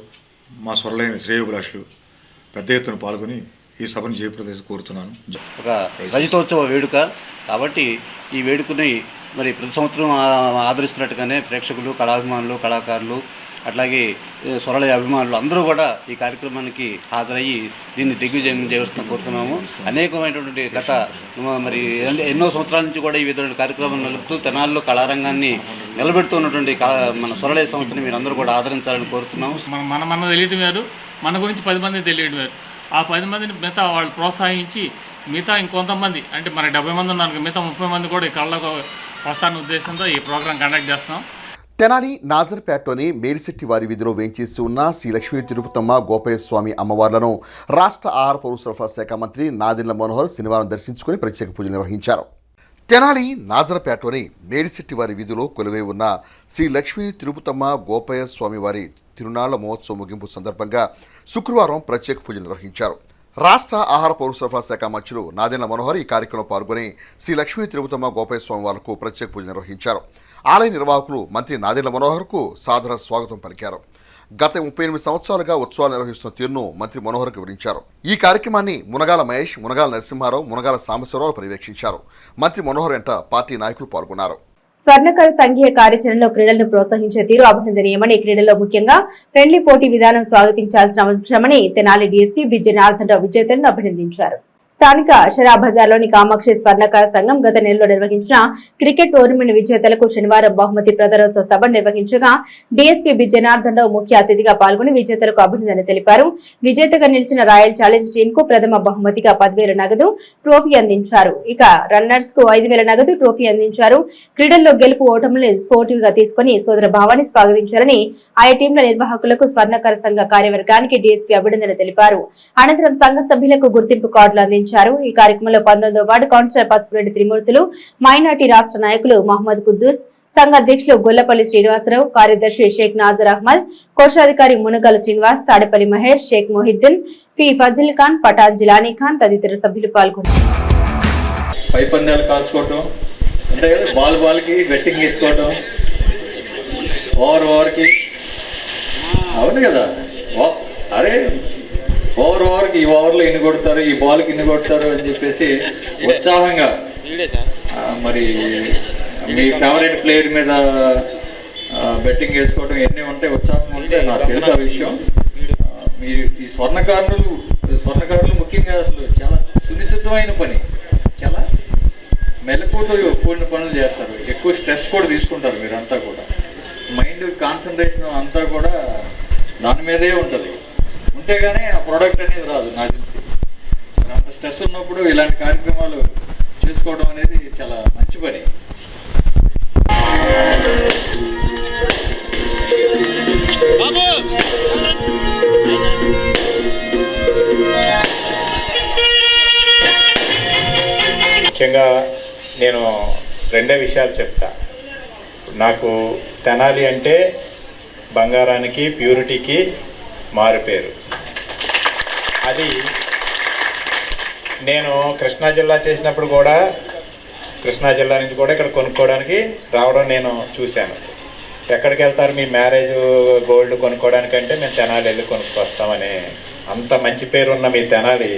మా స్వరలైన శ్రేయోభిలాషులు పెద్ద ఎత్తున పాల్గొని ఈ సభను జయప్రదేశ్ కోరుతున్నాను. ఒక రజతోత్సవ వేడుక కాబట్టి ఈ వేడుకని మరి ప్రతి సంవత్సరం ఆదరిస్తున్నట్టుగానే ప్రేక్షకులు, కళాభిమానులు, కళాకారులు, అట్లాగే స్వరలయ అభిమానులు అందరూ కూడా ఈ కార్యక్రమానికి హాజరయ్యి దీన్ని దిగ్విజయం చేయవలసిన కోరుతున్నాము. అనేకమైనటువంటి గత మరి ఎన్నో సంవత్సరాల నుంచి కూడా ఈ విధమైన కార్యక్రమాలు నలుపుతూ తెనాల్లో కళారంగాన్ని నిలబెడుతున్నటువంటి మన స్వరలయ సంస్థని మీరు అందరూ కూడా ఆదరించాలని కోరుతున్నాము. మన తెలియడం వేరు, మన గురించి 10 మంది తెలియడం వేరు. ఆ 10 మందిని మిగతా వాళ్ళు ప్రోత్సహించి మిగతా ఇంకొంతమంది అంటే మన 70 మంది ఉన్నారు, మిగతా 30 మంది కూడా ఈ కళ్ళకు వస్తాన ఉద్దేశంతో ఈ ప్రోగ్రాం కండక్ట్ చేస్తున్నాం. తెనాలి నాజర్పేటలోని మేడిశెట్టి వారి వీధిలో వేంచేసి ఉన్న శ్రీ లక్ష్మీ తిరుపతమ్మ గోపయ్య స్వామి అమ్మవార్లను రాష్ట్ర ఆహార పౌర సరఫరా శాఖ మంత్రి నాదెండ్ల మనోహర్ శనివారం దర్శించుకుని ప్రత్యేక పూజలు నిర్వహించారు. తెనాలి నాజర్పేటలోని మేడిశెట్టి వారి వీధిలో కొలువై ఉన్న శ్రీ లక్ష్మీ తిరుపతమ్మ గోపయ్య స్వామి వారి తిరునాళ్ల మహోత్సవం ముగింపు సందర్భంగా శుక్రవారం ప్రత్యేక పూజలు నిర్వహించారు. రాష్ట్ర ఆహార పౌర సరఫరా శాఖ మంత్రులు నాదెండ్ల మనోహర్ ఈ కార్యక్రమంలో పాల్గొని శ్రీ లక్ష్మీ తిరుపతమ్మ గోపయ్య స్వామి వారికి ప్రత్యేక పూజలు నిర్వహించారు. ఆలయ నిర్వాహకులు మంత్రి నాదెండ్ల మనోహర్కు సాదర స్వాగతం పలికారు. గత 38 సంవత్సరాలుగా ఉత్సవాలు నిర్వహిస్తున్న తీరును మంత్రి మనోహర్కు వివరించారు. ఈ కార్యక్రమాన్ని మునగాల మహేష్, మునగాల నరసింహారావు, మునగాల సాంబశివరావు పర్యవేక్షించారు. మంత్రి మనోహర్ వెంట పార్టీ నాయకులు పాల్గొన్నారు. స్వర్ణకర సంఘీయ కార్యాచరణలో క్రీడలను ప్రోత్సహించే తీరు అభినందనీయమని, క్రీడల్లో ముఖ్యంగా ఫ్రెండ్లీ పోటీ విధానం స్వాగతించాల్సిన అంశమని తెనాలి డీఎస్పీ బి జనార్దన్ రావు విజేతలను అభినందించారు. స్థానిక షరా బజార్లోని కామాక్షి స్వర్ణకర సంఘం గత నెలలో నిర్వహించిన క్రికెట్ టోర్నమెంట్ విజేతలకు శనివారం బహుమతి ప్రదానోత్సవ సభ నిర్వహించగా డీఎస్పీ బి జనార్దన్ రావు ముఖ్య అతిథిగా పాల్గొని విజేతలకు అభినందన తెలిపారు. విజేతగా నిలిచిన రాయల్ ఛాలెంజ్ టీమ్ కు ప్రథమ బహుమతిగా 10,000 నగదు ట్రోఫీ అందించారు. ఇక రన్నర్స్ కు 5,000 నగదు ట్రోఫీ అందించారు. క్రీడల్లో గెలుపు ఓటములను స్పోర్టివ్ గా తీసుకుని సోదర భావాన్ని స్వాగతించారని ఆయా టీంల నిర్వాహకులకు స్వర్ణకర సంఘ కార్యవర్గానికి డీఎస్పీ అభినందన తెలిపారు. అనంతరం సంఘ సభ్యులకు గుర్తింపు కార్డులు అందించారు. ఈ కార్యక్రమంలో 19వ వార్డు కౌన్సిలర్ పసుపురెడ్డి త్రిమూర్తులు, మైనార్టీ రాష్ట్ర నాయకులు మహమ్మద్ కుద్దూస్, సంఘ అధ్యక్షులు గొల్లపల్లి శ్రీనివాసరావు, కార్యదర్శి షేక్ నాజర్ అహ్మద్, కోశాధికారి మునగల శ్రీనివాస్, తాడేపల్లి మహేష్, షేక్ మొహిద్దీన్, పి ఫజిల్ ఖాన్, పఠాన్ జిలానీ ఖాన్ తదితర సభ్యులు పాల్గొన్నారు. పై పందాలు కాసుకోవటం అంటే కదా, బాల్కి బెట్టింగ్ వేసుకోవటం, ఓవర్కి అవును కదా, అరే ఓవర్కి ఈ ఓవర్లో ఇన్ని కొడతారు, ఈ బాల్కి ఇన్ని కొడతారు అని చెప్పేసి ఉత్సాహంగా మరి మీ ఫేవరెట్ ప్లేయర్ మీద బెట్టింగ్ వేసుకోవడం ఇవన్నీ ఉంటే ఉత్సాహంగా ఉంటే నాకు తెలుసు ఆ విషయం. మీరు ఈ స్వర్ణకారులు ముఖ్యంగా అసలు చాలా సునిశ్చితమైన పని, చాలా మెలకువతో కూడిన పనులు చేస్తారు. ఎక్కువ స్ట్రెస్ కూడా తీసుకుంటారు మీరంతా కూడా. మైండ్ కాన్సన్ట్రేషన్ అంతా కూడా దాని మీదే ఉంటుంది. ఉంటే కానీ ఆ ప్రోడక్ట్ అనేది రాదు నాకు తెలిసి. అంత స్ట్రెస్ ఉన్నప్పుడు ఇలాంటి కార్యక్రమాలు చేసుకోవడం అనేది చాలా మంచి పని. ముఖ్యంగా నేను రెండే విషయాలు చెప్తా. నాకు తెనాలి అంటే బంగారానికి, ప్యూరిటీకి మారుపేరు. అది నేను కృష్ణా జిల్లా చేసినప్పుడు కూడా కృష్ణా జిల్లా నుంచి కూడా ఇక్కడ కొనుక్కోవడానికి రావడం నేను చూశాను. ఎక్కడికి వెళ్తారు మీ మ్యారేజ్ గోల్డ్ కొనుక్కోవడానికంటే మేము తెనాలి వెళ్ళి కొనుక్కొస్తామని. అంత మంచి పేరు ఉన్న మీ తెనాలి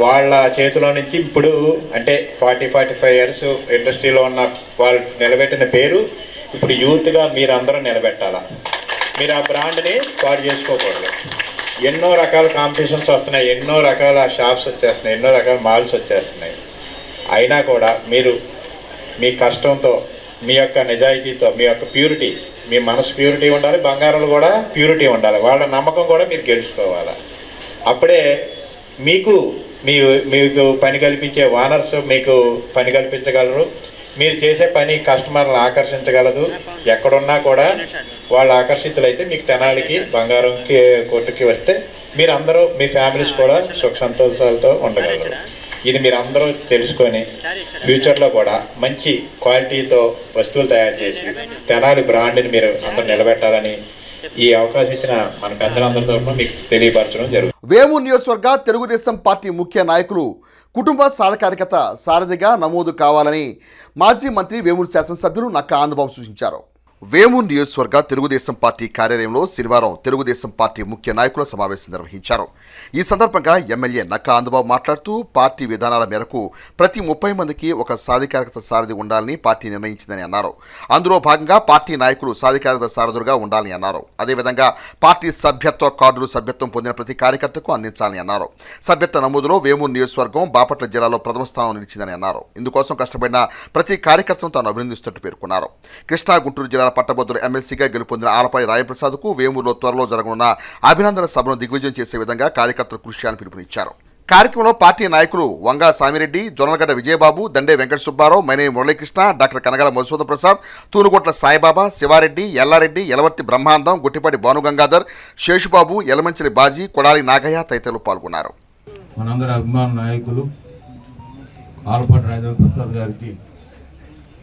వాళ్ళ చేతిలో నుంచి ఇప్పుడు అంటే 40-45 ఇయర్స్ ఇండస్ట్రీలో ఉన్న వాళ్ళు నిలబెట్టిన పేరు ఇప్పుడు యూత్గా మీరందరూ నిలబెట్టాలా. మీరు ఆ బ్రాండ్ని పాడు చేసుకోకూడదు. ఎన్నో రకాల కాంపిటీషన్స్ వస్తున్నాయి, ఎన్నో రకాల షాప్స్ వచ్చేస్తున్నాయి, ఎన్నో రకాల మాల్స్ వచ్చేస్తున్నాయి. అయినా కూడా మీరు మీ కష్టంతో, మీ యొక్క నిజాయితీతో, మీ యొక్క ప్యూరిటీ, మీ మనసు ప్యూరిటీ ఉండాలి, బంగారంలో కూడా ప్యూరిటీ ఉండాలి. వాళ్ళ నమ్మకం కూడా మీరు గెలుచుకోవాలి. అప్పుడే మీకు పని కల్పించే ఓనర్స్ మీకు పని కల్పించగలరు. మీరు చేసే పని కస్టమర్లను ఆకర్షించగలదు. ఎక్కడున్నా కూడా వాళ్ళు ఆకర్షితులైతే మీకు తెనాలికి బంగారంకి కొట్టుకి వస్తే మీరందరూ మీ ఫ్యామిలీస్ కూడా సుఖ సంతోషాలతో ఉండగలరు. ఇది మీరు అందరూ తెలుసుకొని ఫ్యూచర్లో కూడా మంచి క్వాలిటీతో వస్తువులు తయారు చేసి తెనాలి బ్రాండ్ని మీరు అందరూ నిలబెట్టాలని ఈ అవకాశం ఇచ్చిన మన పెద్దలందరి తరఫున మీకు తెలియపరచడం జరుగుతుంది. వేమూరు నియోజకవర్గ తెలుగుదేశం పార్టీ ముఖ్య నాయకులు కుటుంబ సాధికారికత సారథిగా నమోదు కావాలని మాజీ మంత్రి వేమూరు శాసనసభ్యులు నక్కా ఆనందబాబు సూచించారు. వేమూరు నియోజకవర్గ తెలుగుదేశం పార్టీ కార్యాలయంలో శనివారం తెలుగుదేశం పార్టీ ముఖ్య నాయకుల సమావేశం నిర్వహించారు. ఈ సందర్భంగా ఎమ్మెల్యే నక్కా ఆనందబాబు మాట్లాడుతూ పార్టీ విధానాల మేరకు ప్రతి 30 మందికి ఒక సాధికారికత సారథి ఉండాలని పార్టీ నిర్ణయించిందని అన్నారు. అందులో భాగంగా పార్టీ నాయకులు సాధికారికత సారథులుగా ఉండాలని అన్నారు. అదేవిధంగా పార్టీ సభ్యత్వ కార్డులు సభ్యత్వం పొందిన ప్రతి కార్యకర్తకు అందించాలని అన్నారు. సభ్యత్వ నమోదులో వేమూరు నియోజకవర్గం బాపట్ల జిల్లాలో ప్రథమ స్థానం నిలిచిందని అన్నారు. ఇందుకోసం కష్టపడిన ప్రతి కార్యకర్తను తాను అభినందిస్తున్నట్టు పేర్కొన్నారు. కృష్ణా గుంటూరు జిల్లాల పట్టభద్రులు ఎమ్మెల్సీగా గెలుపొందిన ఆలపాటి రాయప్రసాద్కు వేమూరులో త్వరలో జరగనున్న అభినందన సభను దిగ్విజయం చేసే విధంగా కార్యకర్తలు కృషి చేయాలని పిలుపునిచ్చారు. కార్యక్రమంలో పార్టీ నాయకులు వంగా సామిరెడ్డి, జొన్నలగడ్డ విజయబాబు, దండే వెంకట సుబ్బారావు, మైనేని మురళీకృష్ణ, డాక్టర్ కనగల మధుసూదన్ ప్రసాద్, తూనుగొట్ల సాయిబాబా, శివారెడ్డి, ఎల్లారెడ్డి, యలవర్తి బ్రహ్మాండం, గుట్టిపాటి భానుగంగాధర్, శేషుబాబు, యలమంచిలి బాజీ, కొడాలి నాగయ్య తదితరులు పాల్గొన్నారు. మనందరి అభిమాన నాయకులు ఆలపాటి రాజేంద్ర ప్రసాద్ గారికి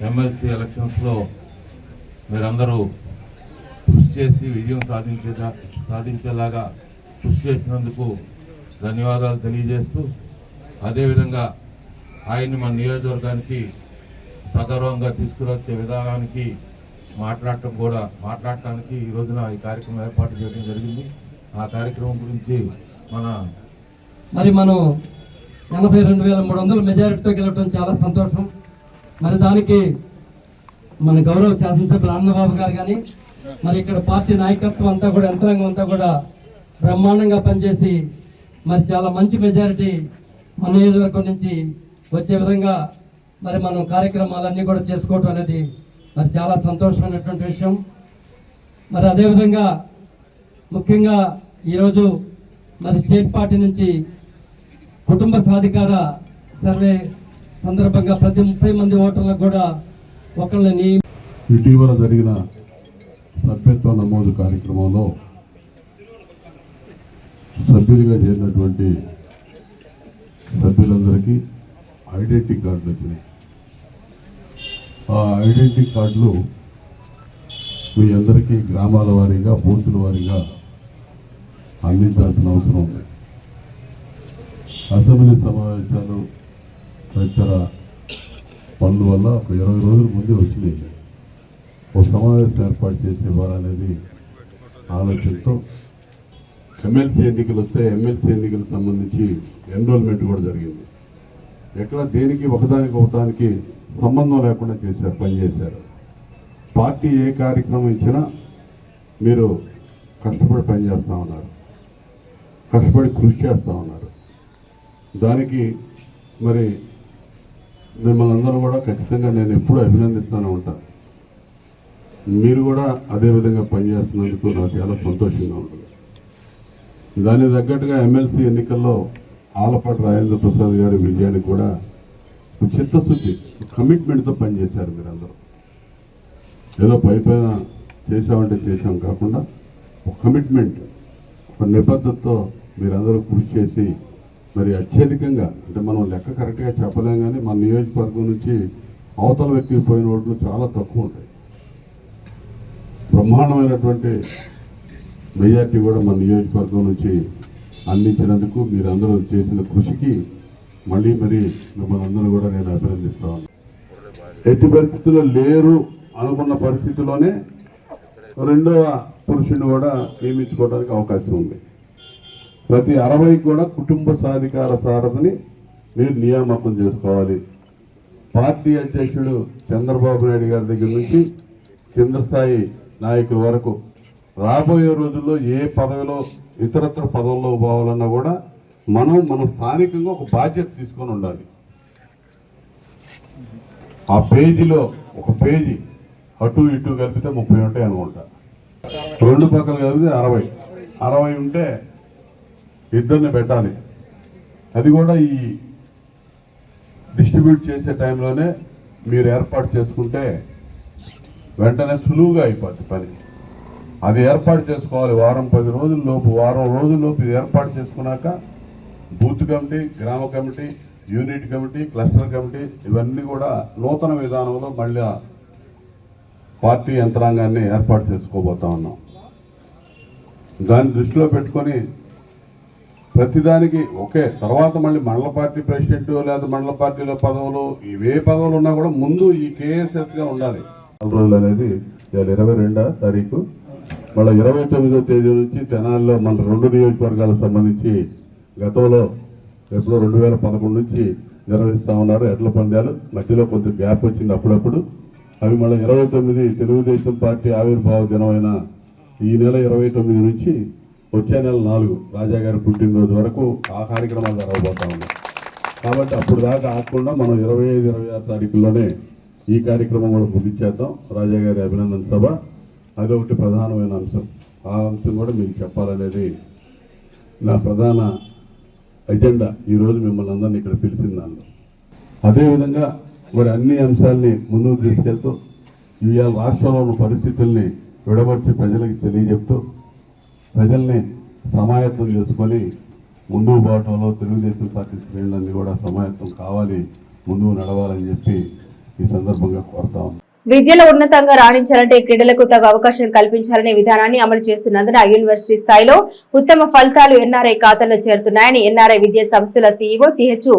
ఎమ్మెల్సీ ఎలక్షన్స్లో మీరందరూ కృషి చేసి విజయం సాధించేలాగా కృషి చేసినందుకు ధన్యవాదాలు తెలియజేస్తూ, అదేవిధంగా ఆయన్ని మన నియోజకవర్గానికి సగౌరవంగా తీసుకువచ్చే విధానానికి మాట్లాడటానికి ఈ రోజున ఈ కార్యక్రమం ఏర్పాటు చేయడం జరిగింది. ఆ కార్యక్రమం గురించి మనం 82,300 మెజారిటీతో గెలవడం చాలా సంతోషం. మరి దానికి మన గౌరవ శాసనసభ్యులు అన్నబాబు గారు కానీ మరి ఇక్కడ పార్టీ నాయకత్వం అంతా కూడా యంత్రాంగం అంతా కూడా బ్రహ్మాండంగా పనిచేసి మరి చాలా మంచి మెజారిటీ మన నియోజకవర్గం నుంచి వచ్చే విధంగా మరి మనం కార్యక్రమాలన్నీ కూడా చేసుకోవటం అనేది మరి చాలా సంతోషమైనటువంటి విషయం. మరి అదేవిధంగా ముఖ్యంగా ఈరోజు మరి స్టేట్ పార్టీ నుంచి కుటుంబ సాధికార సర్వే సందర్భంగా ప్రతి 30 మంది ఓటర్లకు కూడా ఒకళ్ళని ఇటీవల జరిగిన సభ్యత్వ నమోదు కార్యక్రమంలో సభ్యులుగా చేరినటువంటి సభ్యులందరికీ ఐడెంటిటీ కార్డులు వచ్చినాయి. ఆ ఐడెంటిటీ కార్డులు మీ అందరికీ గ్రామాల వారీగా బూతుల వారీగా అందించాల్సిన అవసరం ఉంది. అసెంబ్లీ సమావేశాలు తదితర పనుల వల్ల ఒక 20 రోజుల ముందే వచ్చినాయి. ఒక సమావేశం ఏర్పాటు చేసి ఇవ్వాలనేది ఆలోచనతో ఎమ్మెల్సీ ఎన్నికలు వస్తే ఎమ్మెల్సీ ఎన్నికలకు సంబంధించి ఎన్రోల్మెంట్ కూడా జరిగింది. ఎక్కడ దేనికి ఒకదానికి సంబంధం లేకుండా చేశారు, పనిచేశారు. పార్టీ ఏ కార్యక్రమం ఇచ్చినా మీరు కష్టపడి పనిచేస్తూ ఉన్నారు, కష్టపడి కృషి చేస్తూ ఉన్నారు. దానికి మరి మిమ్మల్ని అందరూ కూడా ఖచ్చితంగా నేను ఎప్పుడూ అభినందిస్తూనే ఉంటాను. మీరు కూడా అదేవిధంగా పనిచేస్తున్నందుకు నాకు చాలా సంతోషంగా ఉంటుంది. దానికి తగ్గట్టుగా ఎమ్మెల్సీ ఎన్నికల్లో ఆలపాటి రాజేంద్ర ప్రసాద్ గారి విజయానికి కూడా చిత్తశుద్ధి, కమిట్మెంట్తో పనిచేశారు మీరందరూ. ఏదో పైన చేసామంటే చేసాం కాకుండా ఒక కమిట్మెంట్, ఒక నిబద్ధతతో మీరందరూ కృషి చేసి మరి అత్యధికంగా, అంటే మనం లెక్క కరెక్ట్గా చెప్పలేం కానీ మన నియోజకవర్గం నుంచి అవతల వ్యక్తికి పోయిన ఓట్లు చాలా తక్కువ ఉంటాయి. బ్రహ్మాండమైనటువంటి మెజార్టీ కూడా మన నియోజకవర్గం నుంచి అందించినందుకు మీరందరూ చేసిన కృషికి మళ్ళీ మిమ్మల్ని అందరూ కూడా నేను అభినందిస్తాను. ఎట్టి పరిస్థితుల్లో లేరు అనుకున్న పరిస్థితిలోనే రెండవ పురుషుని కూడా నియమించుకోవడానికి అవకాశం ఉంది. ప్రతి 60 కూడా కుటుంబ సాధికార సారథిని మీరు నియామకం చేసుకోవాలి. పార్టీ అధ్యక్షుడు చంద్రబాబు నాయుడు గారి దగ్గర నుంచి కింద స్థాయి నాయకుల వరకు రాబోయే రోజుల్లో ఏ పదవిలో ఇతరత్ర పదవుల్లో పోవాలన్నా కూడా మనం స్థానికంగా ఒక బాధ్యత తీసుకొని ఉండాలి. ఆ పేజీలో ఒక పేజీ అటు ఇటు కలిపితే 30 ఉంటాయి అనుకుంటా, రెండు పక్కలు కలిపితే 60 ఉంటే ఇద్దరిని పెట్టాలి. అది కూడా ఈ డిస్ట్రిబ్యూట్ చేసే టైంలోనే మీరు ఏర్పాటు చేసుకుంటే వెంటనే సులువుగా అయిపోద్ది పని. అది ఏర్పాటు చేసుకోవాలి. వారం రోజుల్లోపు ఇది ఏర్పాటు చేసుకున్నాక బూత్ కమిటీ, గ్రామ committee, unit committee, cluster committee ఇవన్నీ కూడా నూతన విధానంలో మళ్ళీ పార్టీ యంత్రాంగాన్ని ఏర్పాటు చేసుకోబోతా ఉన్నాం. దాన్ని దృష్టిలో పెట్టుకొని ప్రతిదానికి ఒకే తర్వాత మళ్ళీ మండల పార్టీ ప్రెసిడెంట్ లేదా మండల పార్టీలో పదవులు ఇవే పదవులు ఉన్నా కూడా ముందు ఈ కేఎస్ఎస్గా ఉండాలి. 4 రోజులు అనేది ఇవాళ 22వ తారీఖు, మళ్ళీ 29వ తేదీ నుంచి తెనాలిలో మన 2 నియోజకవర్గాలకు సంబంధించి గతంలో ఎప్పుడో 2011 నుంచి నిర్వహిస్తూ ఉన్నారు ఎడ్ల పందాలు. మధ్యలో కొంచెం గ్యాప్ వచ్చింది అప్పుడప్పుడు. అవి మళ్ళీ 29 తెలుగుదేశం పార్టీ ఆవిర్భావ దినమైన ఈ నెల 29 నుంచి వచ్చే నెల 4 రాజాగారి పుట్టినరోజు వరకు ఆ కార్యక్రమాలు జరగబోతా ఉన్నాయి. కాబట్టి అప్పుడు దాకా ఆగకుండా మనం 25, 26 తారీఖుల్లోనే ఈ కార్యక్రమం కూడా ముగించేద్దాం. రాజాగారి అభినందన సభ అదొకటి ప్రధానమైన అంశం. ఆ అంశం కూడా మీకు చెప్పాలనేది నా ప్రధాన ఎజెండా. ఈరోజు మిమ్మల్ని అందరినీ ఇక్కడ పిలిచిందాను. అదేవిధంగా మరి అన్ని అంశాలని ముందుకు తీసుకెళ్తూ ఇవాళ రాష్ట్రంలో ఉన్న పరిస్థితుల్ని విడమర్చి ప్రజలకు తెలియజెప్తూ ప్రజల్ని సమాయత్తం చేసుకొని ముందుకు పోవటంలో తెలుగుదేశం పార్టీ శ్రేణులన్నీ కూడా సమాయత్తం కావాలి, ముందుకు నడవాలని చెప్పి ఈ సందర్భంగా కోరుతా ఉన్నాం. విద్యలో ఉన్నతంగా రాణించాలంటే క్రీడలకు తగు అవకాశం కల్పించాలనే విధానాన్ని అమలు చేస్తున్నందున యూనివర్సిటీ స్థాయిలో ఉత్తమ ఫలితాలు ఎన్ఆర్ఐ ఖాతాలో చేరుతున్నాయని ఎన్ఆర్ఐ విద్యా సంస్థల సీఈఓ సిహెచ్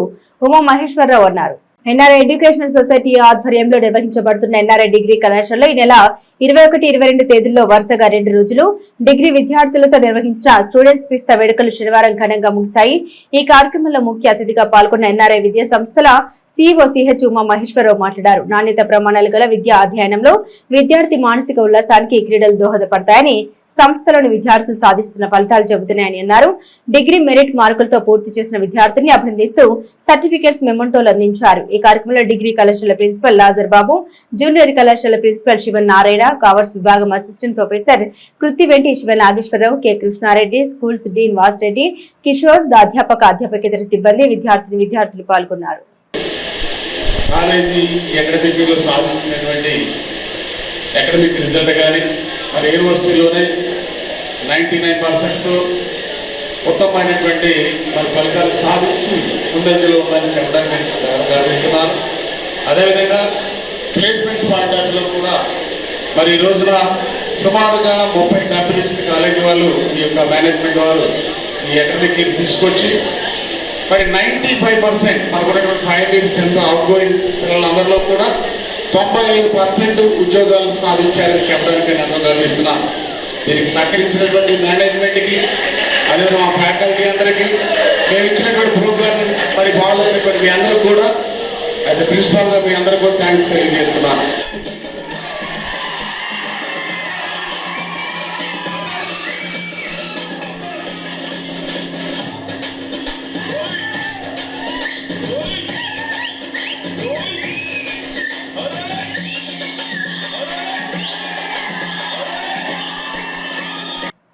ఉమా మహేశ్వరరావు అన్నారు. ఎన్ఆర్ఐ ఎడ్యుకేషనల్ సొసైటీ ఆధ్వర్యంలో నిర్వహించబడుతున్న ఎన్ఆర్ఐ డిగ్రీ కళాశాలలో ఈ నెల 21-22 తేదీల్లో వరుసగా 2 రోజులు డిగ్రీ విద్యార్థులతో నిర్వహించిన స్టూడెంట్స్ పిస్తా వేడుకలు శనివారం ఘనంగా ముగిశాయి. ఈ కార్యక్రమంలో ముఖ్య అతిథిగా పాల్గొన్న ఎన్ఆర్ఐ విద్యా సంస్థల CEO సిహెచ్ ఉమా మహేశ్వరరావు మాట్లాడారు. నాణ్యత ప్రమాణాలు గల విద్యా అధ్యయనంలో విద్యార్థి మానసిక ఉల్లాసానికి క్రీడలు దోహదపడతాయని, సంస్థలోని విద్యార్థులు సాధిస్తున్న ఫలితాలు చెబుతున్నాయని అన్నారు. డిగ్రీ మెరిట్ మార్కులతో పూర్తి చేసిన విద్యార్థుల్ని అభినందిస్తూ సర్టిఫికెట్స్ మెమోంటోలు అందించారు. ఈ కార్యక్రమంలో డిగ్రీ కళాశాల ప్రిన్సిపల్ లాజర్ బాబు, జూనియర్ కళాశాల ప్రిన్సిపల్ శివన్ నారాయణ, కామర్స్ విభాగం assistant professor Krittiventi Siva Nageswara Rao, K Krishna Reddy, schools dean Vasireddy, Kishore, అధ్యాపకేతర సిబ్బంది, విద్యార్థులు పాల్గొన్నారు. కాలేజీ అకాడమిక్ ఇయర్లో సాధించినటువంటి అకాడమిక్ రిజల్ట్ కానీ మరి యూనివర్సిటీలోనే 99%తో ఉత్తమమైనటువంటి మరి ఫలితాలు సాధించి ముందంజలో ఉందని చెప్పడానికి నేను గర్విస్తున్నాను. అదేవిధంగా ప్లేస్మెంట్స్ పాయింట్ ఆఫ్ వ్యూలో కూడా మరి ఈ రోజున సుమారుగా 30 కంపెనీస్ కాలేజీ వాళ్ళు ఈ యొక్క మేనేజ్మెంట్ వారు ఈ అకాడమిక్ ఇయర్ తీసుకొచ్చి మరి 95% మనకు final year strength out going పిల్లలందరిలో కూడా 95% ఉద్యోగాలు సాధించారని చెప్పడానికి నేను ఎంతో గర్విస్తున్నాను. దీనికి సహకరించినటువంటి మేనేజ్మెంట్కి, అదే మా ఫ్యాకల్టీ అందరికీ, మేము ఇచ్చినటువంటి ప్రోగ్రామ్ మరి ఫాలో అయినటువంటి మీ అందరూ కూడా యాజ్ ఎ ప్రిన్సిపాల్గా మీ అందరూ కూడా థ్యాంక్స్ తెలియజేస్తున్నాను.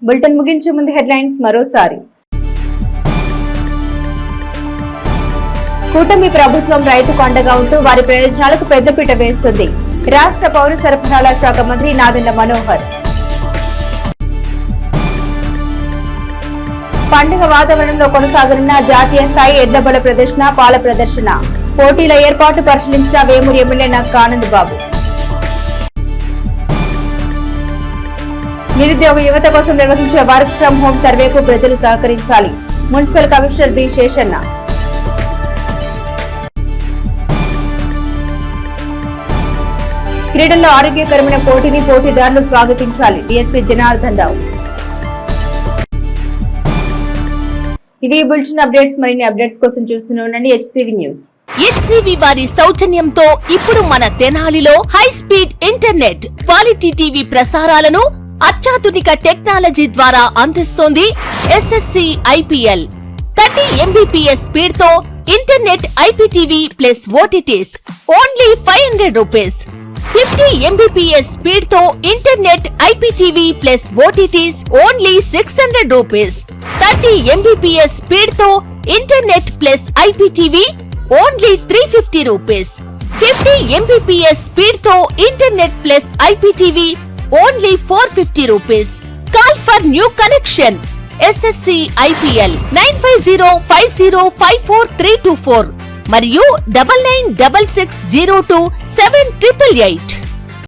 బులెటిన్ ముగించే ముందు హెడ్లైన్స్ మరోసారి. కూటమి ప్రభుత్వం రైతుకు అండగా ఉంటూ వారి ప్రయోజనాలకు పెద్దపీట వేస్తుంది. రాష్ట్ర పౌర సరఫరాల శాఖ మంత్రి నాదెండ్ల మనోహర్. పండుగ వాతావరణంలో కొనసాగనున్న జాతీయ స్థాయి ఎడ్లబల ప్రదర్శన, పాల ప్రదర్శన, పోటీల ఏర్పాటు పరిశీలించిన వేమూరు ఎమ్మెల్యే నక్కా ఆనంద్ బాబు. నిరుద్యోగ యువత కోసం నిర్వహించే వర్క్ ఫ్రం హోం సర్వేకు ప్రజలు సహకరించాలి. Municipal commissioner B Seshanna. క్రీడల్లో ఆరోగ్యకరమైన పోటీని పోటీదారులు స్వాగతించాలి. డీఎస్పీ జనార్దన్ రావు. ఇవి బులెటిన్ అప్డేట్స్. మరిన్ని అప్డేట్స్ కోసం చూస్తూనే ఉండండి HCV న్యూస్. HCV వారి సౌజన్యంతో ఇప్పుడు మన తెనాలిలో high speed internet, quality TV ప్రసారాలను అత్యాధునిక టెక్నాలజీ ద్వారా అందిస్తోంది SSC IPL. 30 Mbps స్పీడ్ తో internet IPTV plus OTTs only 500 rupees. 50 Mbps speed తో internet IPTV plus OTTs only 600 rupees. 30 Mbps speed తో internet plus IPTV only 350 rupees. 50 Mbps speed తో internet plus IPTV only 450 rupees. Call for new connection. SSC IPL 9505054324 మరియు 9966027888.